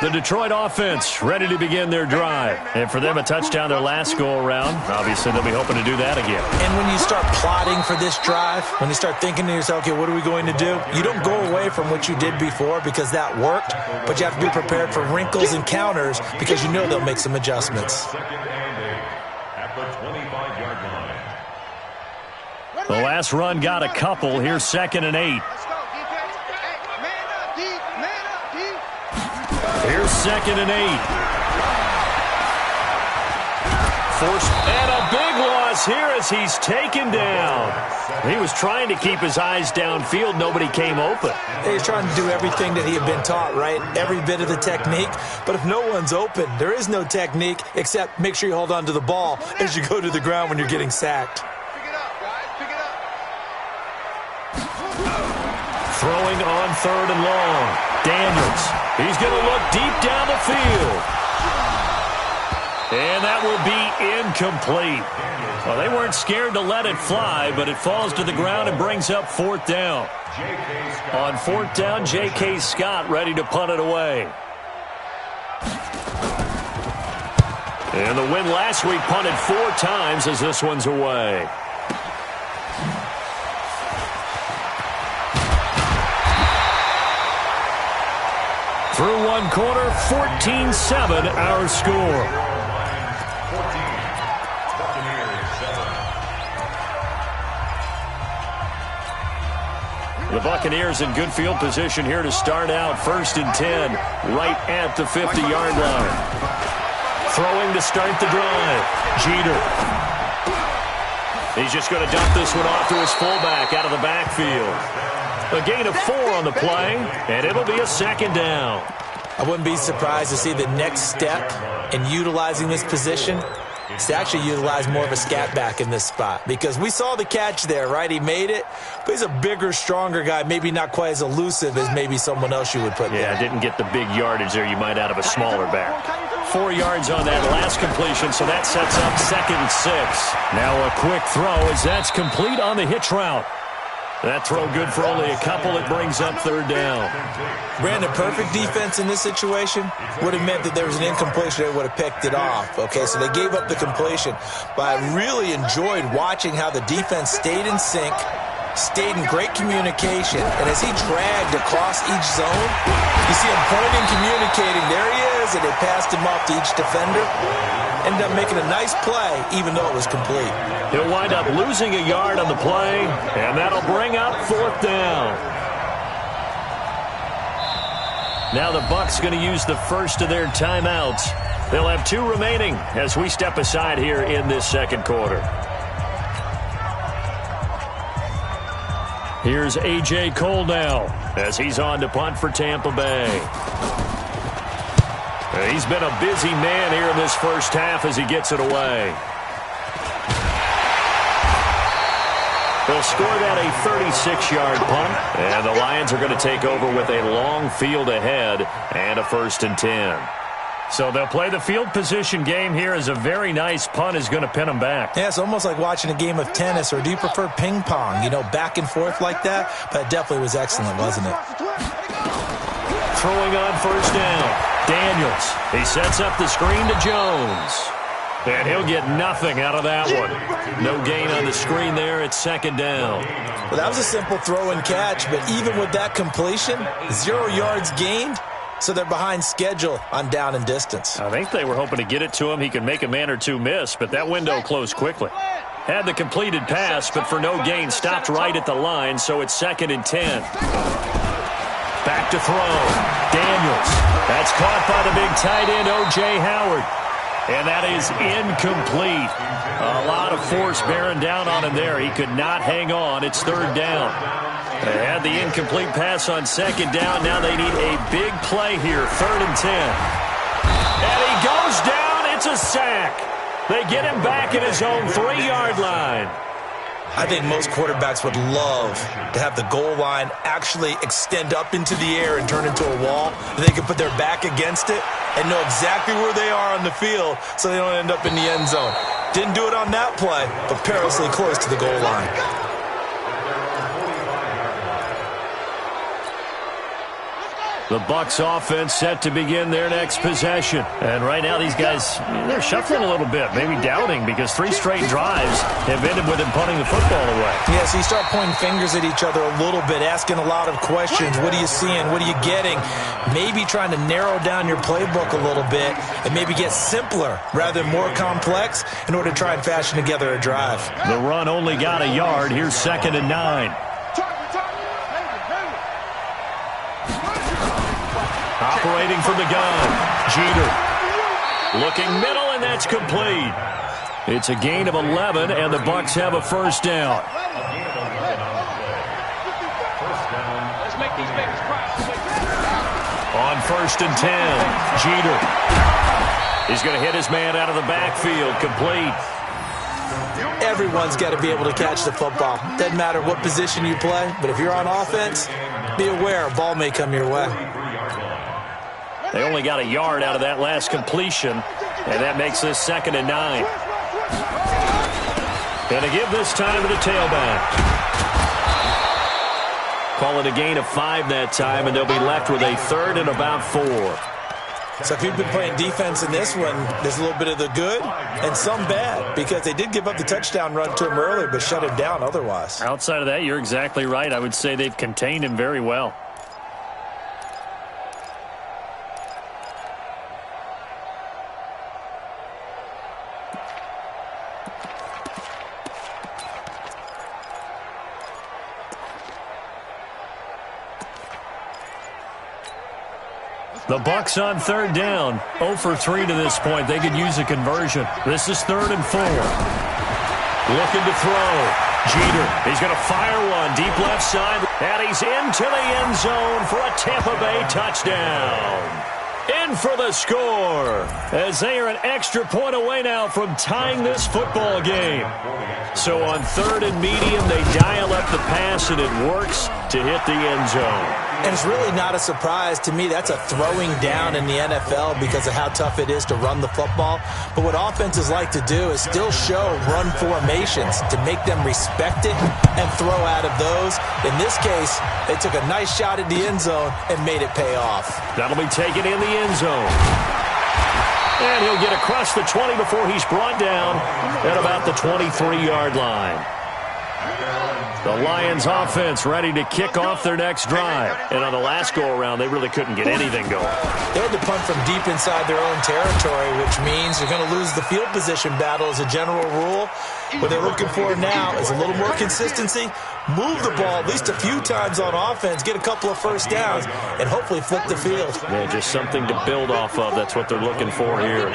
The Detroit offense ready to begin their drive. And for them, a touchdown their last go-around. Obviously, they'll be hoping to do that again. And when you start plotting for this drive, when you start thinking to yourself, okay, what are we going to do? You don't go away from what you did before because that worked, but you have to be prepared for wrinkles and counters because you know they'll make some adjustments. 2nd and 8 at the 25-yard line. The last run got a couple. Here's 2nd and 8. Here's 2nd and 8. Forced, and a big loss here as he's taken down. He was trying to keep his eyes downfield. Nobody came open. He's trying to do everything that he had been taught, right? Every bit of the technique. But if no one's open, there is no technique except make sure you hold on to the ball as you go to the ground when you're getting sacked. Throwing on 3rd and long. Daniels. He's going to look deep down the field. And that will be incomplete. Well, they weren't scared to let it fly, but it falls to the ground and brings up 4th down. On 4th down, J.K. Scott ready to punt it away. And the win last week punted 4 times as this one's away. Through one quarter, 14-7 our score. The Buccaneers in good field position here to start out. 1st and 10, right at the 50-yard line. Throwing to start the drive. Jeter. He's just going to dump this one off to his fullback out of the backfield. A gain of 4 on the play, and it'll be a 2nd down. I wouldn't be surprised to see the next step in utilizing this position is to actually utilize more of a scat back in this spot. Because we saw the catch there, right? He made it, but he's a bigger, stronger guy, maybe not quite as elusive as maybe someone else you would put there. Yeah, didn't get the big yardage there you might out of a smaller back. 4 yards on that last completion, so that sets up 2nd and 6. Now a quick throw as that's complete on the hitch route. That throw good for only a couple. It brings up 3rd down. Brandon, perfect defense in this situation would have meant that there was an incompletion. They would have picked it off. Okay, so they gave up the completion. But I really enjoyed watching how the defense stayed in sync, stayed in great communication. And as he dragged across each zone, you see him pointing, communicating. There he is, and they passed him off to each defender. Ended up making a nice play, even though it was complete. He'll wind up losing a yard on the play, and that'll bring up 4th down. Now the Bucs going to use the first of their timeouts. They'll have 2 remaining as we step aside here in this 2nd quarter. Here's A.J. Cole now as he's on to punt for Tampa Bay. He's been a busy man here in this first half as he gets it away. They'll score that a 36-yard punt, and the Lions are going to take over with a long field ahead and a 1st and 10. So they'll play the field position game here as a very nice punt is going to pin them back. Yeah, it's almost like watching a game of tennis, or do you prefer ping pong? You know, back and forth like that? But it definitely was excellent, wasn't it? Throwing on 1st down. Daniels. He sets up the screen to Jones. And he'll get nothing out of that one. No gain on the screen there. It's 2nd down. Well, that was a simple throw and catch, but even with that completion, 0 yards gained, so they're behind schedule on down and distance. I think they were hoping to get it to him. He could make a man or two miss, but that window closed quickly. Had the completed pass, but for no gain, stopped right at the line, so it's 2nd and 10. Back to throw. Daniels. That's caught by the big tight end, O.J. Howard. And that is incomplete. A lot of force bearing down on him there. He could not hang on. It's 3rd down. They had the incomplete pass on 2nd down. Now they need a big play here. 3rd and 10. And he goes down. It's a sack. They get him back at his own 3-yard line. I think most quarterbacks would love to have the goal line actually extend up into the air and turn into a wall. They can put their back against it and know exactly where they are on the field so they don't end up in the end zone. Didn't do it on that play, but perilously close to the goal line. The Bucs offense set to begin their next possession. And right now these guys, they're shuffling a little bit, maybe doubting, because 3 straight drives have ended with him punting the football away. Yeah, so you start pointing fingers at each other a little bit, asking a lot of questions. What are you seeing? What are you getting? Maybe trying to narrow down your playbook a little bit and maybe get simpler rather than more complex in order to try and fashion together a drive. The run only got a yard. Here's 2nd and 9. Operating from the gun, Jeter. Looking middle, and that's complete. It's a gain of 11, and the Bucs have a 1st down. On 1st and 10, Jeter. He's going to hit his man out of the backfield, complete. Everyone's got to be able to catch the football. Doesn't matter what position you play, but if you're on offense, be aware a ball may come your way. They only got a yard out of that last completion, and that makes this 2nd and 9. Going to give this time to the tailback. Call it a gain of 5 that time, and they'll be left with a 3rd and about 4. So if you've been playing defense in this one, there's a little bit of the good and some bad, because they did give up the touchdown run to him earlier, but shut him down otherwise. Outside of that, you're exactly right. I would say they've contained him very well. The Bucs on 3rd down. 0 for 3 to this point. They could use a conversion. This is 3rd and 4. Looking to throw. Jeter. He's going to fire one deep left side. And he's into the end zone for a Tampa Bay touchdown. In for the score, as they are an extra point away now from tying this football game. So on 3rd and medium, they dial up the pass, and it works to hit the end zone. And it's really not a surprise to me. That's a throwing down in the NFL because of how tough it is to run the football. But what offenses like to do is still show run formations to make them respect it and throw out of those. In this case, they took a nice shot at the end zone and made it pay off. That'll be taken in the end zone. And he'll get across the 20 before he's brought down at about the 23-yard line. The Lions offense ready to kick off their next drive. And on the last go-around, they really couldn't get anything going. They had to punt from deep inside their own territory, which means they're going to lose the field position battle as a general rule. What they're looking for now is a little more consistency, move the ball at least a few times on offense, get a couple of first downs, and hopefully flip the field. Yeah, just something to build off of. That's what they're looking for here.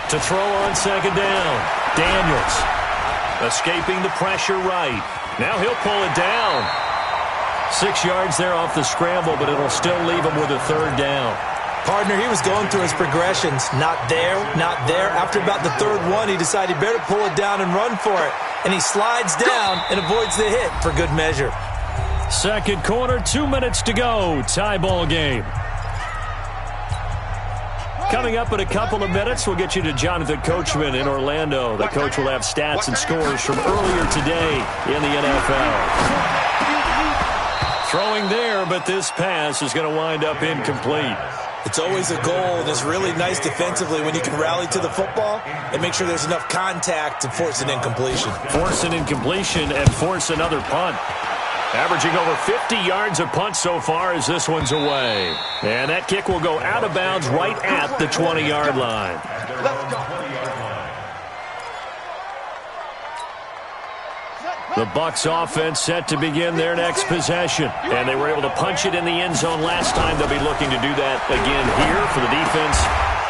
To throw on 2nd down, Daniels. Escaping the pressure right. Now he'll pull it down. 6 yards there off the scramble, but it'll still leave him with a third down. Partner, he was going through his progressions. Not there, not there. After about the third one, he decided he better pull it down and run for it. And he slides down and avoids the hit for good measure. Second quarter, 2 minutes to go. Tie ball game. Coming up in a couple of minutes, we'll get you to Jonathan Coachman in Orlando. The coach will have stats and scores from earlier today in the NFL. Throwing there, but this pass is going to wind up incomplete. It's always a goal, and it's really nice defensively when you can rally to the football and make sure there's enough contact to force an incompletion. Force an incompletion and force another punt. Averaging over 50 yards a punt so far as this one's away. And that kick will go out of bounds right at the 20-yard line. The Bucs offense set to begin their next possession. And they were able to punch it in the end zone last time. They'll be looking to do that again here for the defense.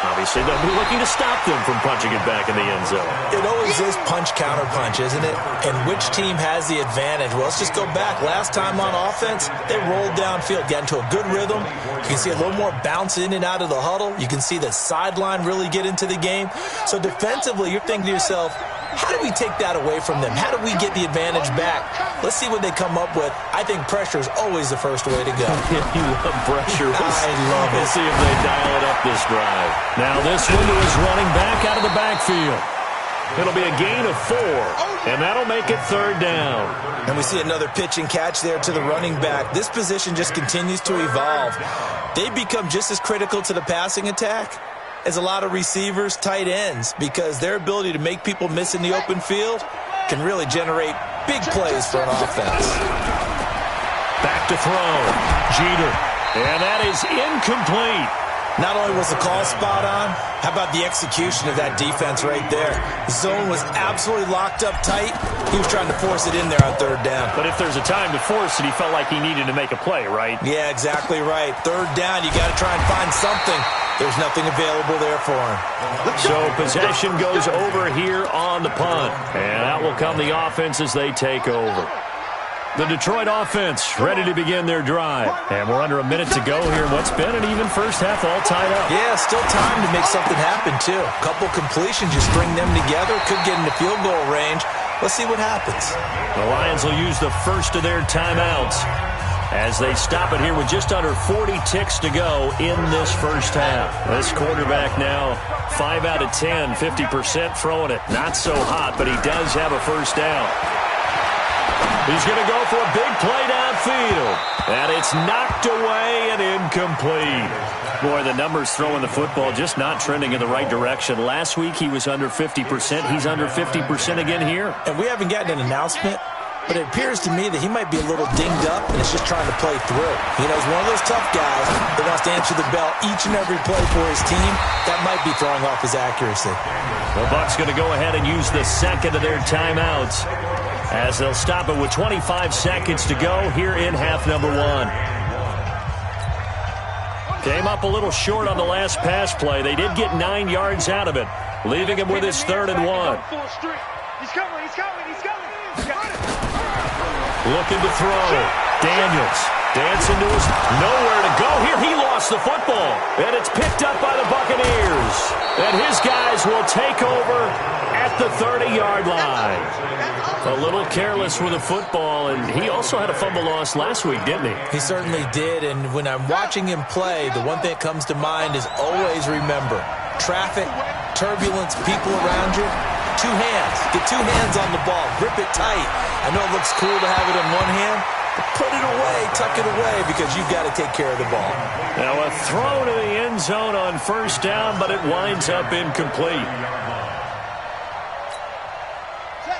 Obviously, they'll be looking to stop them from punching it back in the end zone. It always is punch-counter-punch, isn't it? And which team has the advantage? Well, let's just go back. Last time on offense, they rolled downfield, got into a good rhythm. You can see a little more bounce in and out of the huddle. You can see the sideline really get into the game. So defensively, you're thinking to yourself, how do we take that away from them? How do we get the advantage back? Let's see what they come up with. I think pressure is always the first way to go. You love pressure. I love it. We'll see if they dial it up this drive. Now this window is running back out of the backfield. It'll be a gain of 4, and that'll make it third down. And we see another pitch and catch there to the running back. This position just continues to evolve. They become just as critical to the passing attack as a lot of receivers, tight ends, because their ability to make people miss in the open field can really generate big plays for an offense. Back to throw. Jeter. And that is incomplete. Not only was the call spot on, how about the execution of that defense right there? The zone was absolutely locked up tight. He was trying to force it in there on third down. But if there's a time to force it, he felt like he needed to make a play, right? Yeah, exactly right. Third down, you got to try and find something. There's nothing available there for him. So possession goes over here on the punt. And out will come the offense as they take over. The Detroit offense ready to begin their drive. And we're under a minute to go here. What's been an even first half all tied up. Yeah, still time to make something happen, too. A couple completions, you string them together, could get into field goal range. Let's see what happens. The Lions will use the first of their timeouts as they stop it here with just under 40 ticks to go in this first half. This quarterback now 5 out of 10, 50% throwing it. Not so hot, but he does have a first down. He's going to go for a big play downfield. And it's knocked away and incomplete. Boy, the numbers throwing the football just not trending in the right direction. Last week he was under 50%. He's under 50% again here. And we haven't gotten an announcement, but it appears to me that he might be a little dinged up and is just trying to play through. You know, he's one of those tough guys that wants to answer the bell each and every play for his team. That might be throwing off his accuracy. The Bucs going to go ahead and use the second of their timeouts as they'll stop it with 25 seconds to go here in half number 1. Came up a little short on the last pass play. They did get 9 yards out of it, leaving him with his 3rd and 1. He's coming. Looking to throw. Daniels dancing to his nowhere to go here. He lost the football, and it's picked up by the Buccaneers. And his guys will take over at the 30-yard line. A little careless with the football, and he also had a fumble loss last week, didn't he? He certainly did, and when I'm watching him play, the one thing that comes to mind is always remember, traffic, turbulence, people around you, 2 hands. Get 2 hands on the ball. Grip it tight. I know it looks cool to have it in one hand, but put it away, tuck it away, because you've got to take care of the ball. Now a throw to the end zone on first down, but it winds up incomplete.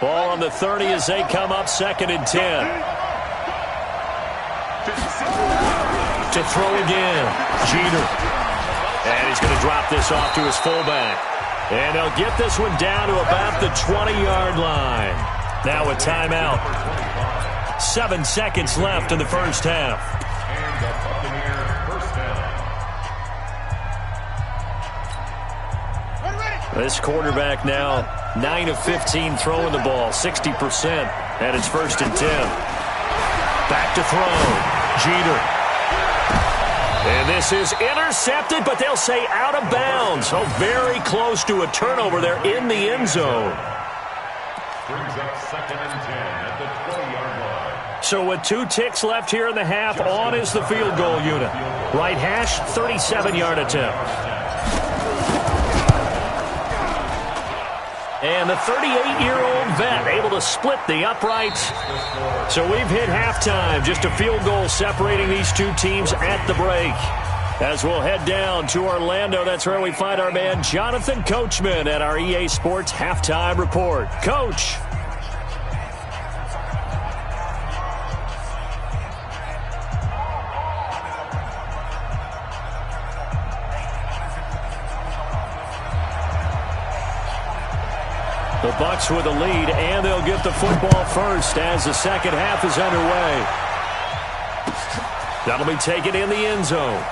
Ball on the 30 as they come up 2nd and 10. To throw again. Jeter. And he's going to drop this off to his fullback. And they'll get this one down to about the 20-yard line. Now a timeout. 7 seconds left in the first half. And the Buccaneer first down. This quarterback now 9 of 15 throwing the ball, 60%, and it's 1st and 10. Back to throw. Jeter. And this is intercepted, but they'll say out of bounds. So very close to a turnover there in the end zone. Brings up 2nd and 10 at the 20-yard line. So with 2 ticks left here in the half, on is the field goal unit. Right hash, 37-yard attempt. And the 38-year-old vet able to split the uprights. So we've hit halftime. Just a field goal separating these two teams at the break. As we'll head down to Orlando, that's where we find our man Jonathan Coachman at our EA Sports Halftime Report. Coach. The Bucs with a lead, and they'll get the football first as the second half is underway. That'll be taken in the end zone.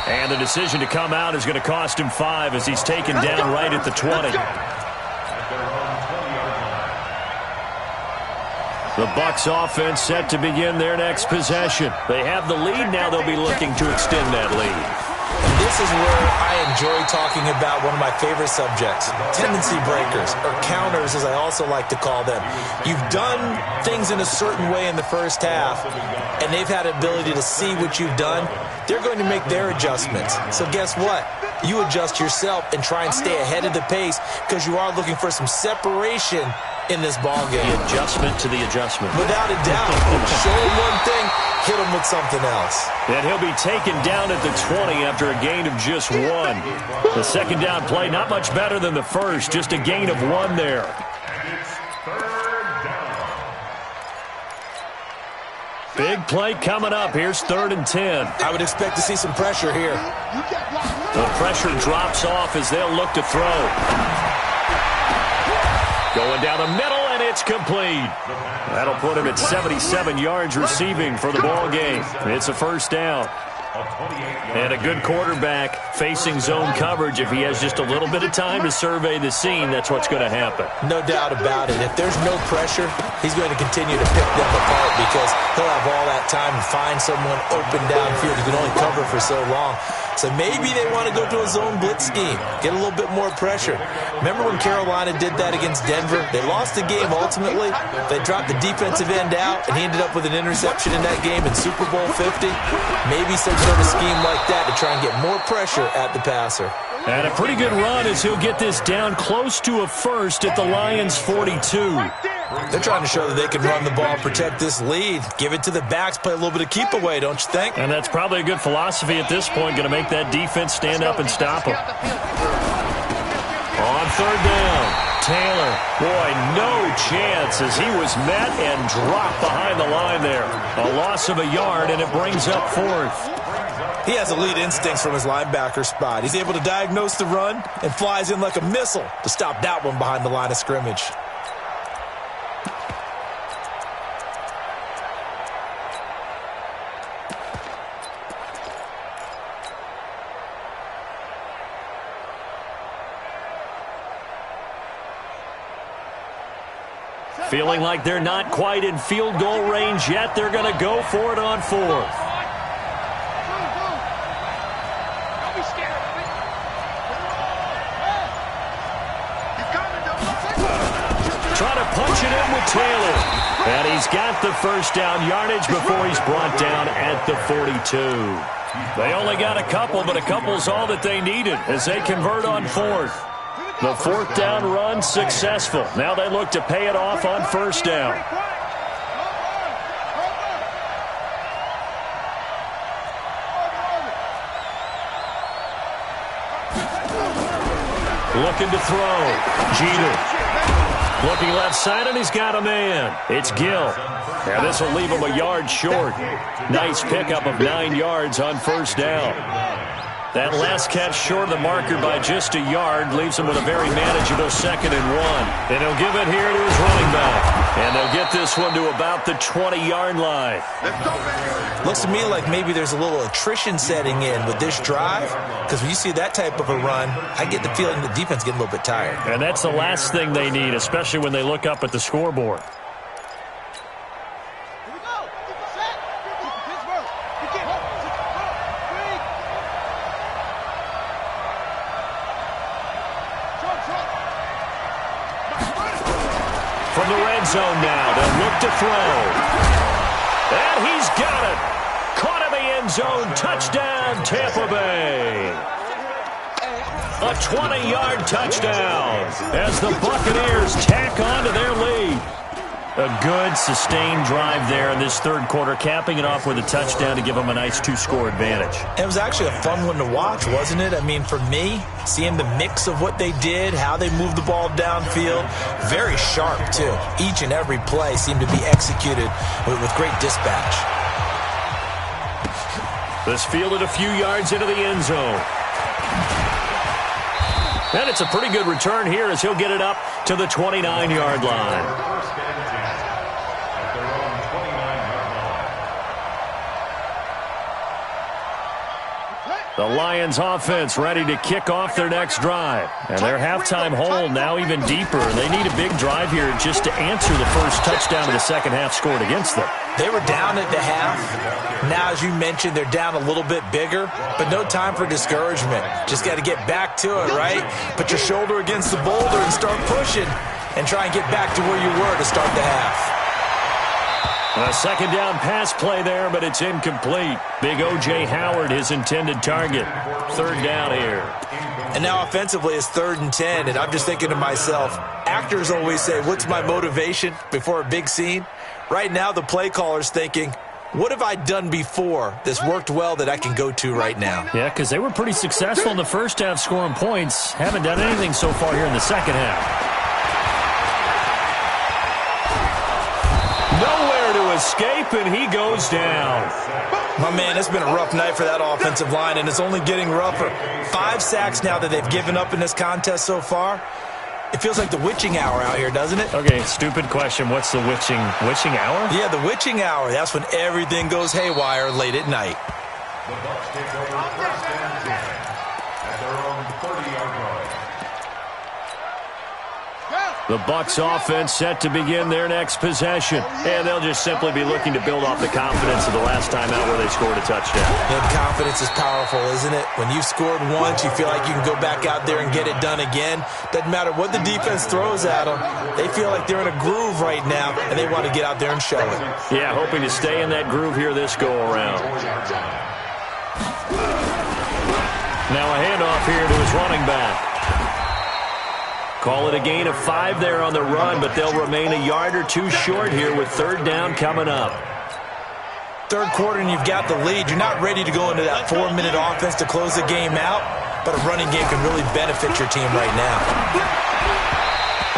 And the decision to come out is going to cost him 5 as he's taken down right at the 20. The Bucs offense set to begin their next possession. They have the lead. Now they'll be looking to extend that lead. And this is where I enjoy talking about one of my favorite subjects, tendency breakers, or counters as I also like to call them. You've done things in a certain way in the first half, and they've had the ability to see what you've done. They're going to make their adjustments. So guess what? You adjust yourself and try and stay ahead of the pace because you are looking for some separation in this ball game. The adjustment to the adjustment. Without a doubt. Show him one thing, hit him with something else. And he'll be taken down at the 20 after a gain of just 1. The second down play, not much better than the first, just a gain of 1 there. Big play coming up. Here's 3rd and 10. I would expect to see some pressure here. The pressure drops off as they'll look to throw. Going down the middle, and it's complete. That'll put him at 77 yards receiving for the ball game. It's a first down. And a good quarterback facing zone coverage. If he has just a little bit of time to survey the scene, that's what's going to happen. No doubt about it. If there's no pressure, he's going to continue to pick them apart because he'll have all that time to find someone open downfield. He can only cover for so long. So maybe they want to go to a zone blitz scheme, get a little bit more pressure. Remember when Carolina did that against Denver? They lost the game ultimately. They dropped the defensive end out, and he ended up with an interception in that game in Super Bowl 50. Maybe some sort of scheme like that to try and get more pressure at the passer. And a pretty good run as he'll get this down close to a first at the Lions' 42. They're trying to show that they can run the ball and protect this lead. Give it to the backs, play a little bit of keep away, don't you think? And that's probably a good philosophy at this point, going to make that defense stand up and stop them. On 3rd down, Taylor. Boy, no chance as he was met and dropped behind the line there. A loss of a yard, and it brings up 4th. He has elite instincts from his linebacker spot. He's able to diagnose the run and flies in like a missile to stop that one behind the line of scrimmage. Feeling like they're not quite in field goal range yet, they're going to go for it on 4th. Trying to punch it in with Taylor. And he's got the first down yardage before he's brought down at the 42. They only got a couple, but a couple's all that they needed as they convert on 4th. The 4th down run successful. Now they look to pay it off on 1st down. Looking to throw. Jeter. Looking left side, and he's got a man. It's Gill. And this will leave him a yard short. Nice pickup of 9 yards on 1st down. That last catch short of the marker by just a yard leaves him with a very manageable 2nd and 1. And he'll give it here to his running back. And they'll get this one to about the 20-yard line. Looks to me like maybe there's a little attrition setting in with this drive. Because when you see that type of a run, I get the feeling the defense is getting a little bit tired. And that's the last thing they need, especially when they look up at the scoreboard. From the red zone now, they'll look to throw. And he's got it. Caught in the end zone. Touchdown, Tampa Bay. A 20-yard touchdown as the Buccaneers tack on to their lead. A good, sustained drive there in this third quarter, capping it off with a touchdown to give them a nice 2-score advantage. It was actually a fun one to watch, wasn't it? I mean, for me, seeing the mix of what they did, how they moved the ball downfield, very sharp, too. Each and every play seemed to be executed with great dispatch. This fielded a few yards into the end zone. And it's a pretty good return here as he'll get it up to the 29-yard line. The Lions offense ready to kick off their next drive. And their halftime hole now even deeper. They need a big drive here just to answer the first touchdown of the second half scored against them. They were down at the half. Now, as you mentioned, they're down a little bit bigger, but no time for discouragement. Just got to get back to it, right? Put your shoulder against the boulder and start pushing and try and get back to where you were to start the half. A second down pass play there, but it's incomplete. Big O.J. Howard, his intended target. Third down here. And now offensively it's 3rd and 10, and I'm just thinking to myself, actors always say, what's my motivation before a big scene? Right now the play caller's thinking, what have I done before that's worked well that I can go to right now? Yeah, because they were pretty successful in the first half scoring points. Haven't done anything so far here in the second half. Nowhere to escape, and he goes down. My man, it's been a rough night for that offensive line, and it's only getting rougher. 5 sacks now that they've given up in this contest so far. It feels like the witching hour out here, doesn't it? Okay, stupid question. What's the witching hour? Yeah, the witching hour. That's when everything goes haywire late at night. The Bucs take over first and 10 at their own 30-yard line. The Bucs offense set to begin their next possession. And they'll just simply be looking to build off the confidence of the last time out where they scored a touchdown. And confidence is powerful, isn't it? When you've scored once, you feel like you can go back out there and get it done again. Doesn't matter what the defense throws at them. They feel like they're in a groove right now, and they want to get out there and show it. Yeah, hoping to stay in that groove here this go-around. Now a handoff here to his running back. Call it a gain of 5 there on the run, but they'll remain a yard or two short here with third down coming up. Third quarter and you've got the lead. You're not ready to go into that 4-minute offense to close the game out, but a running game can really benefit your team right now.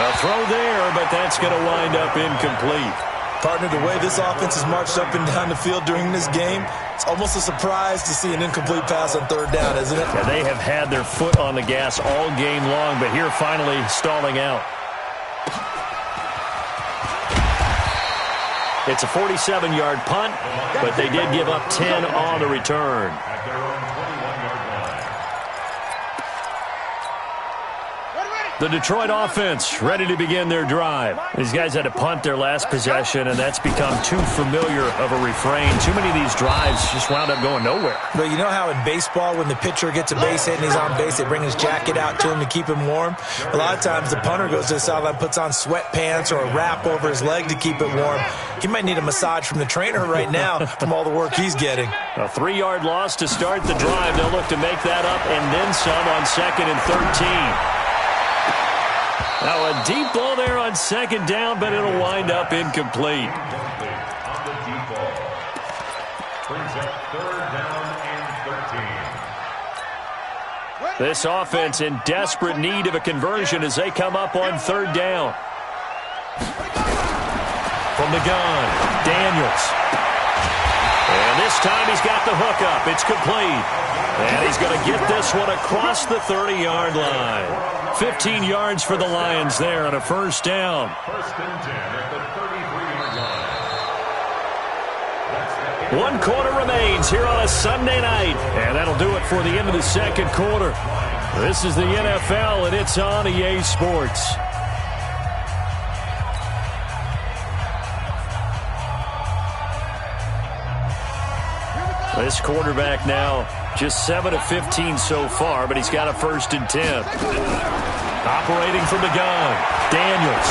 A throw there, but that's going to wind up incomplete. Partner, the way this offense has marched up and down the field during this game, it's almost a surprise to see an incomplete pass on third down, isn't it? Yeah, they have had their foot on the gas all game long, but here finally stalling out. It's a 47-yard punt, but they did give up 10 on the return. At their own 21-yard line. The Detroit offense ready to begin their drive. These guys had to punt their last possession, and that's become too familiar of a refrain. Too many of these drives just wound up going nowhere. But you know how in baseball, when the pitcher gets a base hit and he's on base, they bring his jacket out to him to keep him warm? A lot of times the punter goes to the sideline, puts on sweatpants or a wrap over his leg to keep it warm. He might need a massage from the trainer right now from all the work he's getting. A 3-yard loss to start the drive. They'll look to make that up and then some on 2nd and 13. Now a deep ball there on second down, but it'll wind up incomplete. On the deep ball. Brings up third down and 13. This offense in desperate need of a conversion as they come up on third down. From the gun, Daniels. And this time he's got the hook up. It's complete. And he's going to get this one across the 30-yard line. 15 yards for the Lions there on a first down. First and 10 at the 33-yard line. 1 quarter remains here on a Sunday night. And that'll do it for the end of the second quarter. This is the NFL, and it's on EA Sports. This quarterback now just 7 of 15 so far, but he's got a 1st and 10. Operating from the gun, Daniels.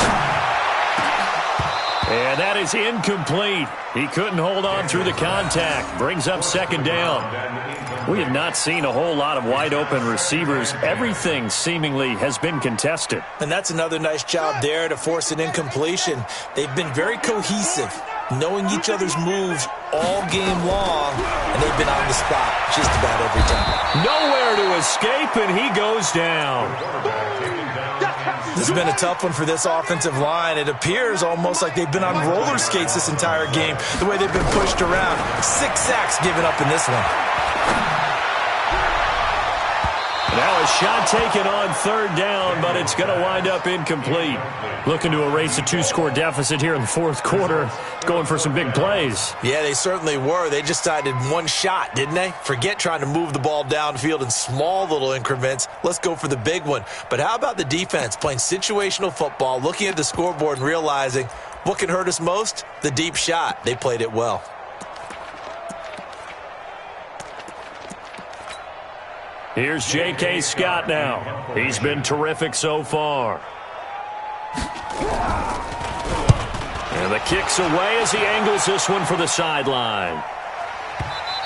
And that is incomplete. He couldn't hold on through the contact. Brings up second down. We have not seen a whole lot of wide-open receivers. Everything seemingly has been contested. And that's another nice job there to force an incompletion. They've been very cohesive, knowing each other's moves all game long, and they've been on the spot just about every time. Nowhere to escape, and he goes down. This has been a tough one for this offensive line. It appears almost like they've been on roller skates this entire game, the way they've been pushed around. 6 sacks given up in this one. Now a shot taken on third down, but it's going to wind up incomplete. Looking to erase a 2-score deficit here in the fourth quarter. Going for some big plays. Yeah, they certainly were. They just decided one shot, didn't they? Forget trying to move the ball downfield in small little increments. Let's go for the big one. But how about the defense playing situational football, looking at the scoreboard and realizing what can hurt us most? The deep shot. They played it well. Here's J.K. Scott now. He's been terrific so far. And the kick's away as he angles this one for the sideline.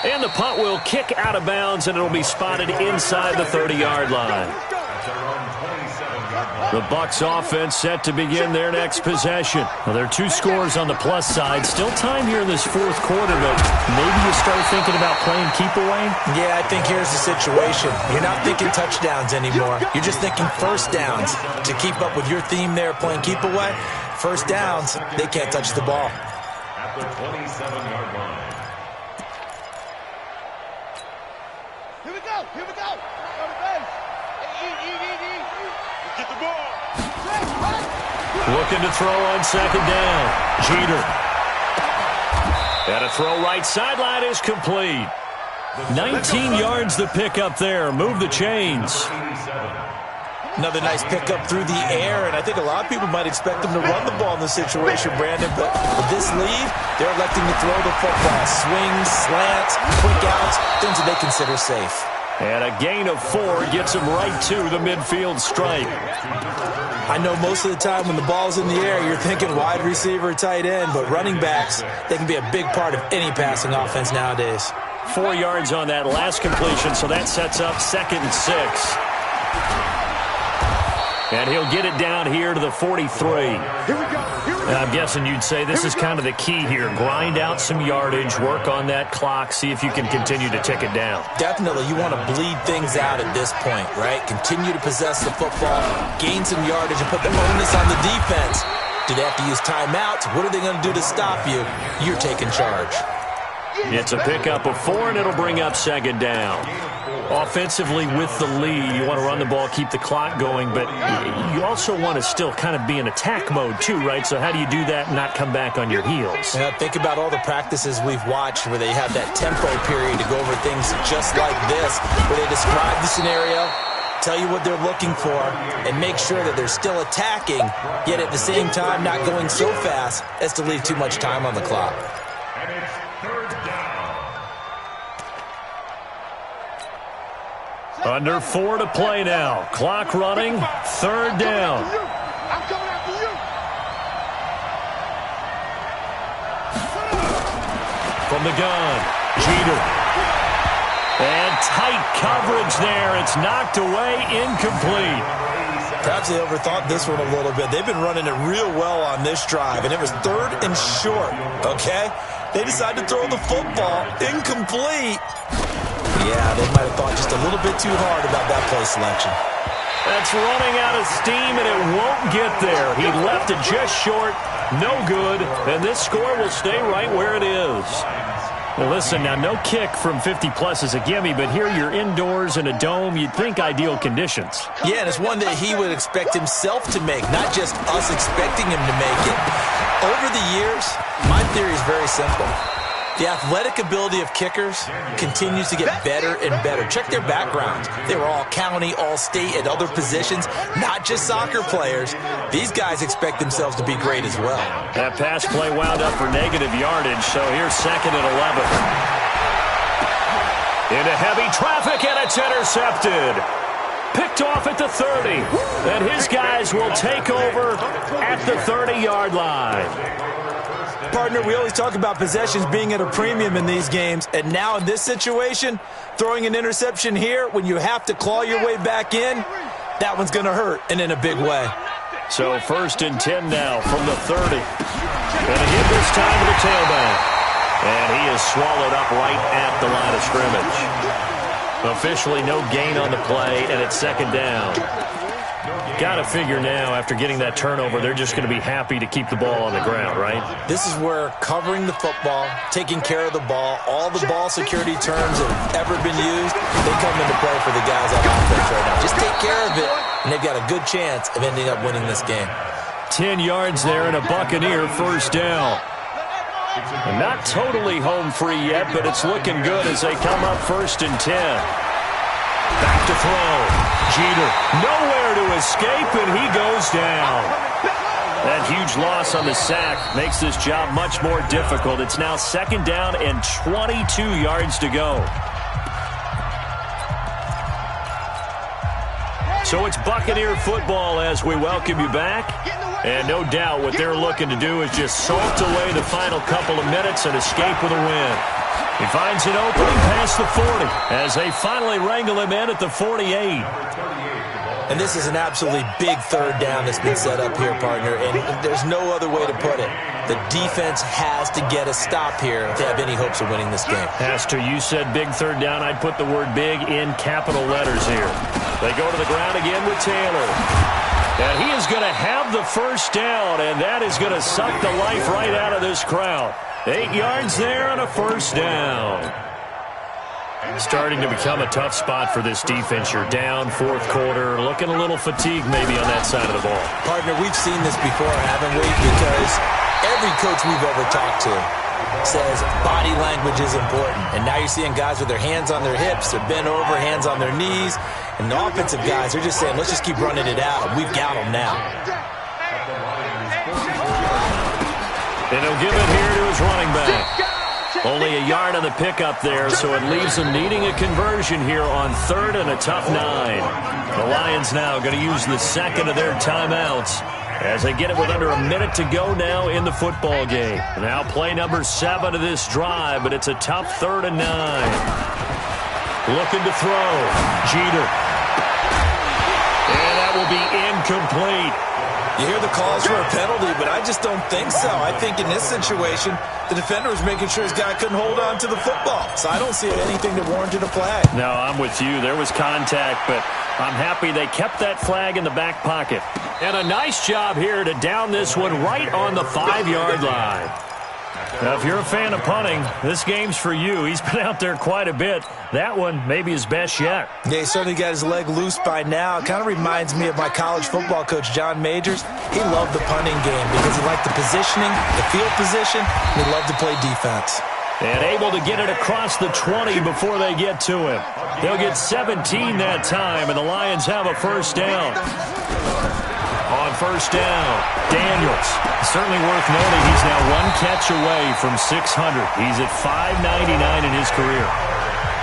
And the punt will kick out of bounds, and it'll be spotted inside the 30-yard line. The Bucs offense set to begin their next possession. Well, there are 2 scores on the plus side. Still time here in this fourth quarter, but maybe you start thinking about playing keep away? Yeah, I think here's the situation. You're not thinking touchdowns anymore. You're just thinking first downs. To keep up with your theme there, playing keep away, first downs, they can't touch the ball. At the 27-yard line. Here we go. Here we go. On the base. Get the ball. Looking to throw on second down. Jeter. And a throw right sideline is complete. 19 yards the pick up there. Move the chains. Another nice pickup through the air, and I think a lot of people might expect them to run the ball in this situation, Brandon, but with this lead, they're electing to throw the football. Swings, slants, quick outs, things that they consider safe. And a gain of 4 gets him right to the midfield stripe. I know most of the time when the ball's in the air, you're thinking wide receiver, tight end, but running backs, they can be a big part of any passing offense nowadays. 4 yards on that last completion, so that sets up 2nd and 6. And he'll get it down here to the 43. Here we go. And I'm guessing you'd say this is kind of the key here. Grind out some yardage, work on that clock, see if you can continue to tick it down. Definitely. You want to bleed things out at this point, right? Continue to possess the football, gain some yardage, and put the onus on the defense. Do they have to use timeouts? What are they going to do to stop you? You're taking charge. It's a pickup of 4, and it'll bring up second down. Offensively with the lead, you want to run the ball, keep the clock going, but you also want to still kind of be in attack mode too, right? So how do you do that and not come back on your heels? Yeah, think about all the practices we've watched where they have that tempo period to go over things just like this, where they describe the scenario, tell you what they're looking for, and make sure that they're still attacking, yet at the same time not going so fast as to leave too much time on the clock. And it's 3rd down. Under 4 to play now. Clock running. 3rd down. I'm coming after you. From the gun, Jeter. And tight coverage there. It's knocked away, incomplete. Perhaps they overthought this one a little bit. They've been running it real well on this drive, and it was 3rd and short, okay? They decided to throw the football. Incomplete. Yeah, they might have thought just a little bit too hard about that play selection. That's running out of steam, and it won't get there. He left it just short. No good. And this score will stay right where it is. Well, listen, now no kick from 50-plus is a gimme, but here you're indoors in a dome. You'd think ideal conditions. Yeah, and it's one that he would expect himself to make, not just us expecting him to make it. Over the years, my theory is very simple. The athletic ability of kickers continues to get better and better. Check their backgrounds. They were all county, all state, at other positions, not just soccer players. These guys expect themselves to be great as well. That pass play wound up for negative yardage, so here's 2nd and 11. Into heavy traffic, and it's intercepted. Picked off at the 30, and his guys will take over at the 30-yard line. partner, we always talk about possessions being at a premium in these games, and now in this situation, throwing an interception here when you have to claw your way back in, that one's going to hurt, and in a big way. So 1st and 10 now from the 30. And a hit this time to the tailback. And he is swallowed up right at the line of scrimmage. Officially no gain on the play, and it's 2nd down. Got to figure now, after getting that turnover, they're just going to be happy to keep the ball on the ground, right? This is where covering the football, taking care of the ball, all the ball security terms that have ever been used, they come into play for the guys on offense right now. Just take care of it, and they've got a good chance of ending up winning this game. 10 yards there and a Buccaneer 1st down. And not totally home free yet, but it's looking good as they come up 1st and 10. Back to throw. Jeter nowhere to escape, and he goes down. That huge loss on the sack makes this job much more difficult. It's now 2nd down and 22 yards to go. So it's Buccaneer football as we welcome you back. And no doubt what they're looking to do is just salt away the final couple of minutes and escape with a win. He finds an opening past the 40 as they finally wrangle him in at the 48. And this is an absolutely big 3rd down that's been set up here, partner, and there's no other way to put it. The defense has to get a stop here to have any hopes of winning this game. Pastor, you said big 3rd down. I'd put the word big in capital letters here. They go to the ground again with Taylor. And he is going to have the 1st down, and that is going to suck the life right out of this crowd. 8 yards there and a 1st down. Starting to become a tough spot for this defense. You're down 4th quarter, looking a little fatigued maybe on that side of the ball. Partner, we've seen this before, haven't we? Because every coach we've ever talked to says body language is important. And now you're seeing guys with their hands on their hips, they're bent over, hands on their knees. And the offensive guys, they're just saying, let's just keep running it out. We've got them now. And he'll give it here to his running back. Only a yard on the pickup there, so it leaves them needing a conversion here on 3rd and a tough 9. The Lions now going to use the 2nd of their timeouts as they get it with under a minute to go now in the football game. Now play number 7 of this drive, but it's a tough 3rd and 9. Looking to throw. Jeter. And that will be incomplete. You hear the calls for a penalty, but I just don't think so. I think in this situation, the defender was making sure his guy couldn't hold on to the football. So I don't see anything that warranted a flag. No, I'm with you. There was contact, but I'm happy they kept that flag in the back pocket. And a nice job here to down this one right on the 5-yard line. Now, if you're a fan of punting, this game's for you. He's been out there quite a bit. That one maybe his best yet. Yeah, he certainly got his leg loose by now. It kind of reminds me of my college football coach, John Majors. He loved the punting game because he liked the positioning, the field position, and he loved to play defense. And able to get it across the 20 before they get to him. They'll get 17 that time, and the Lions have a 1st down. On 1st down, Daniels. Certainly worth noting he's now 1 catch away from 600. He's at 599 in his career.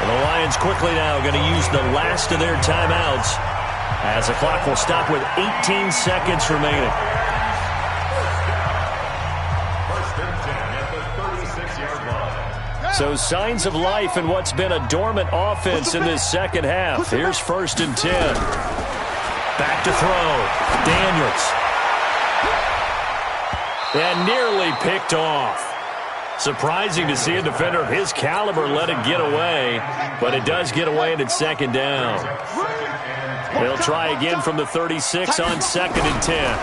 And the Lions quickly now going to use the last of their timeouts as the clock will stop with 18 seconds remaining. 1st and 10 at the 36-yard line. So signs of life in what's been a dormant offense in this 2nd half. Here's 1st and 10. Back to throw. Daniels. And nearly picked off. Surprising to see a defender of his caliber let it get away, but it does get away and it's 2nd down. They'll try again from the 36 on 2nd and 10.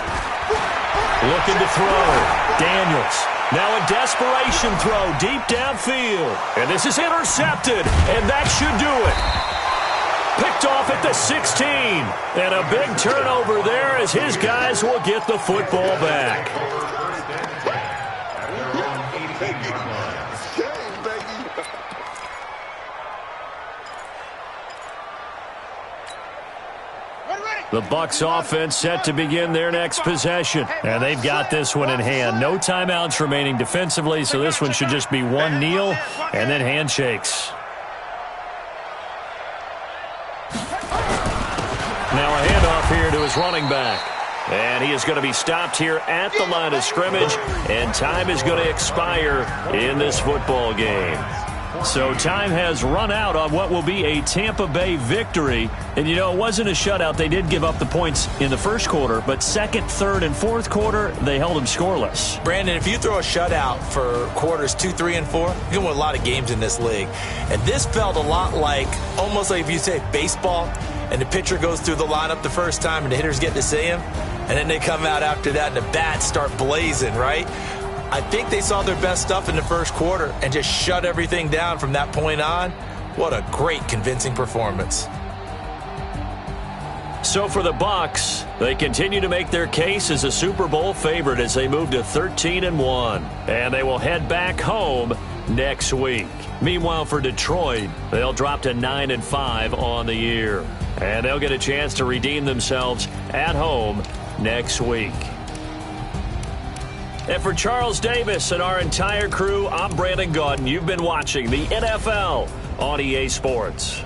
Looking to throw. Daniels. Now a desperation throw deep downfield. And this is intercepted, and that should do it. Picked off at the 16. And a big turnover there as his guys will get the football back. The Bucs offense set to begin their next possession. And they've got this one in hand. No timeouts remaining defensively, so this one should just be one kneel and then handshakes. Now a handoff here to his running back. And he is going to be stopped here at the line of scrimmage, and time is going to expire in this football game. So time has run out on what will be a Tampa Bay victory. And, it wasn't a shutout. They did give up the points in the first quarter, but second, third, and fourth quarter, they held them scoreless. Brandon, if you throw a shutout for quarters 2, 3, and 4, you can win a lot of games in this league. And this felt a lot almost like if you say baseball, and the pitcher goes through the lineup the first time, and the hitters get to see him, and then they come out after that, and the bats start blazing, right? I think they saw their best stuff in the first quarter and just shut everything down from that point on. What a great, convincing performance. So for the Bucs, they continue to make their case as a Super Bowl favorite as they move to 13-1. And they will head back home next week. Meanwhile, for Detroit, they'll drop to 9-5 on the year. And they'll get a chance to redeem themselves at home next week. And for Charles Davis and our entire crew, I'm Brandon Gaudin. You've been watching the NFL on EA Sports.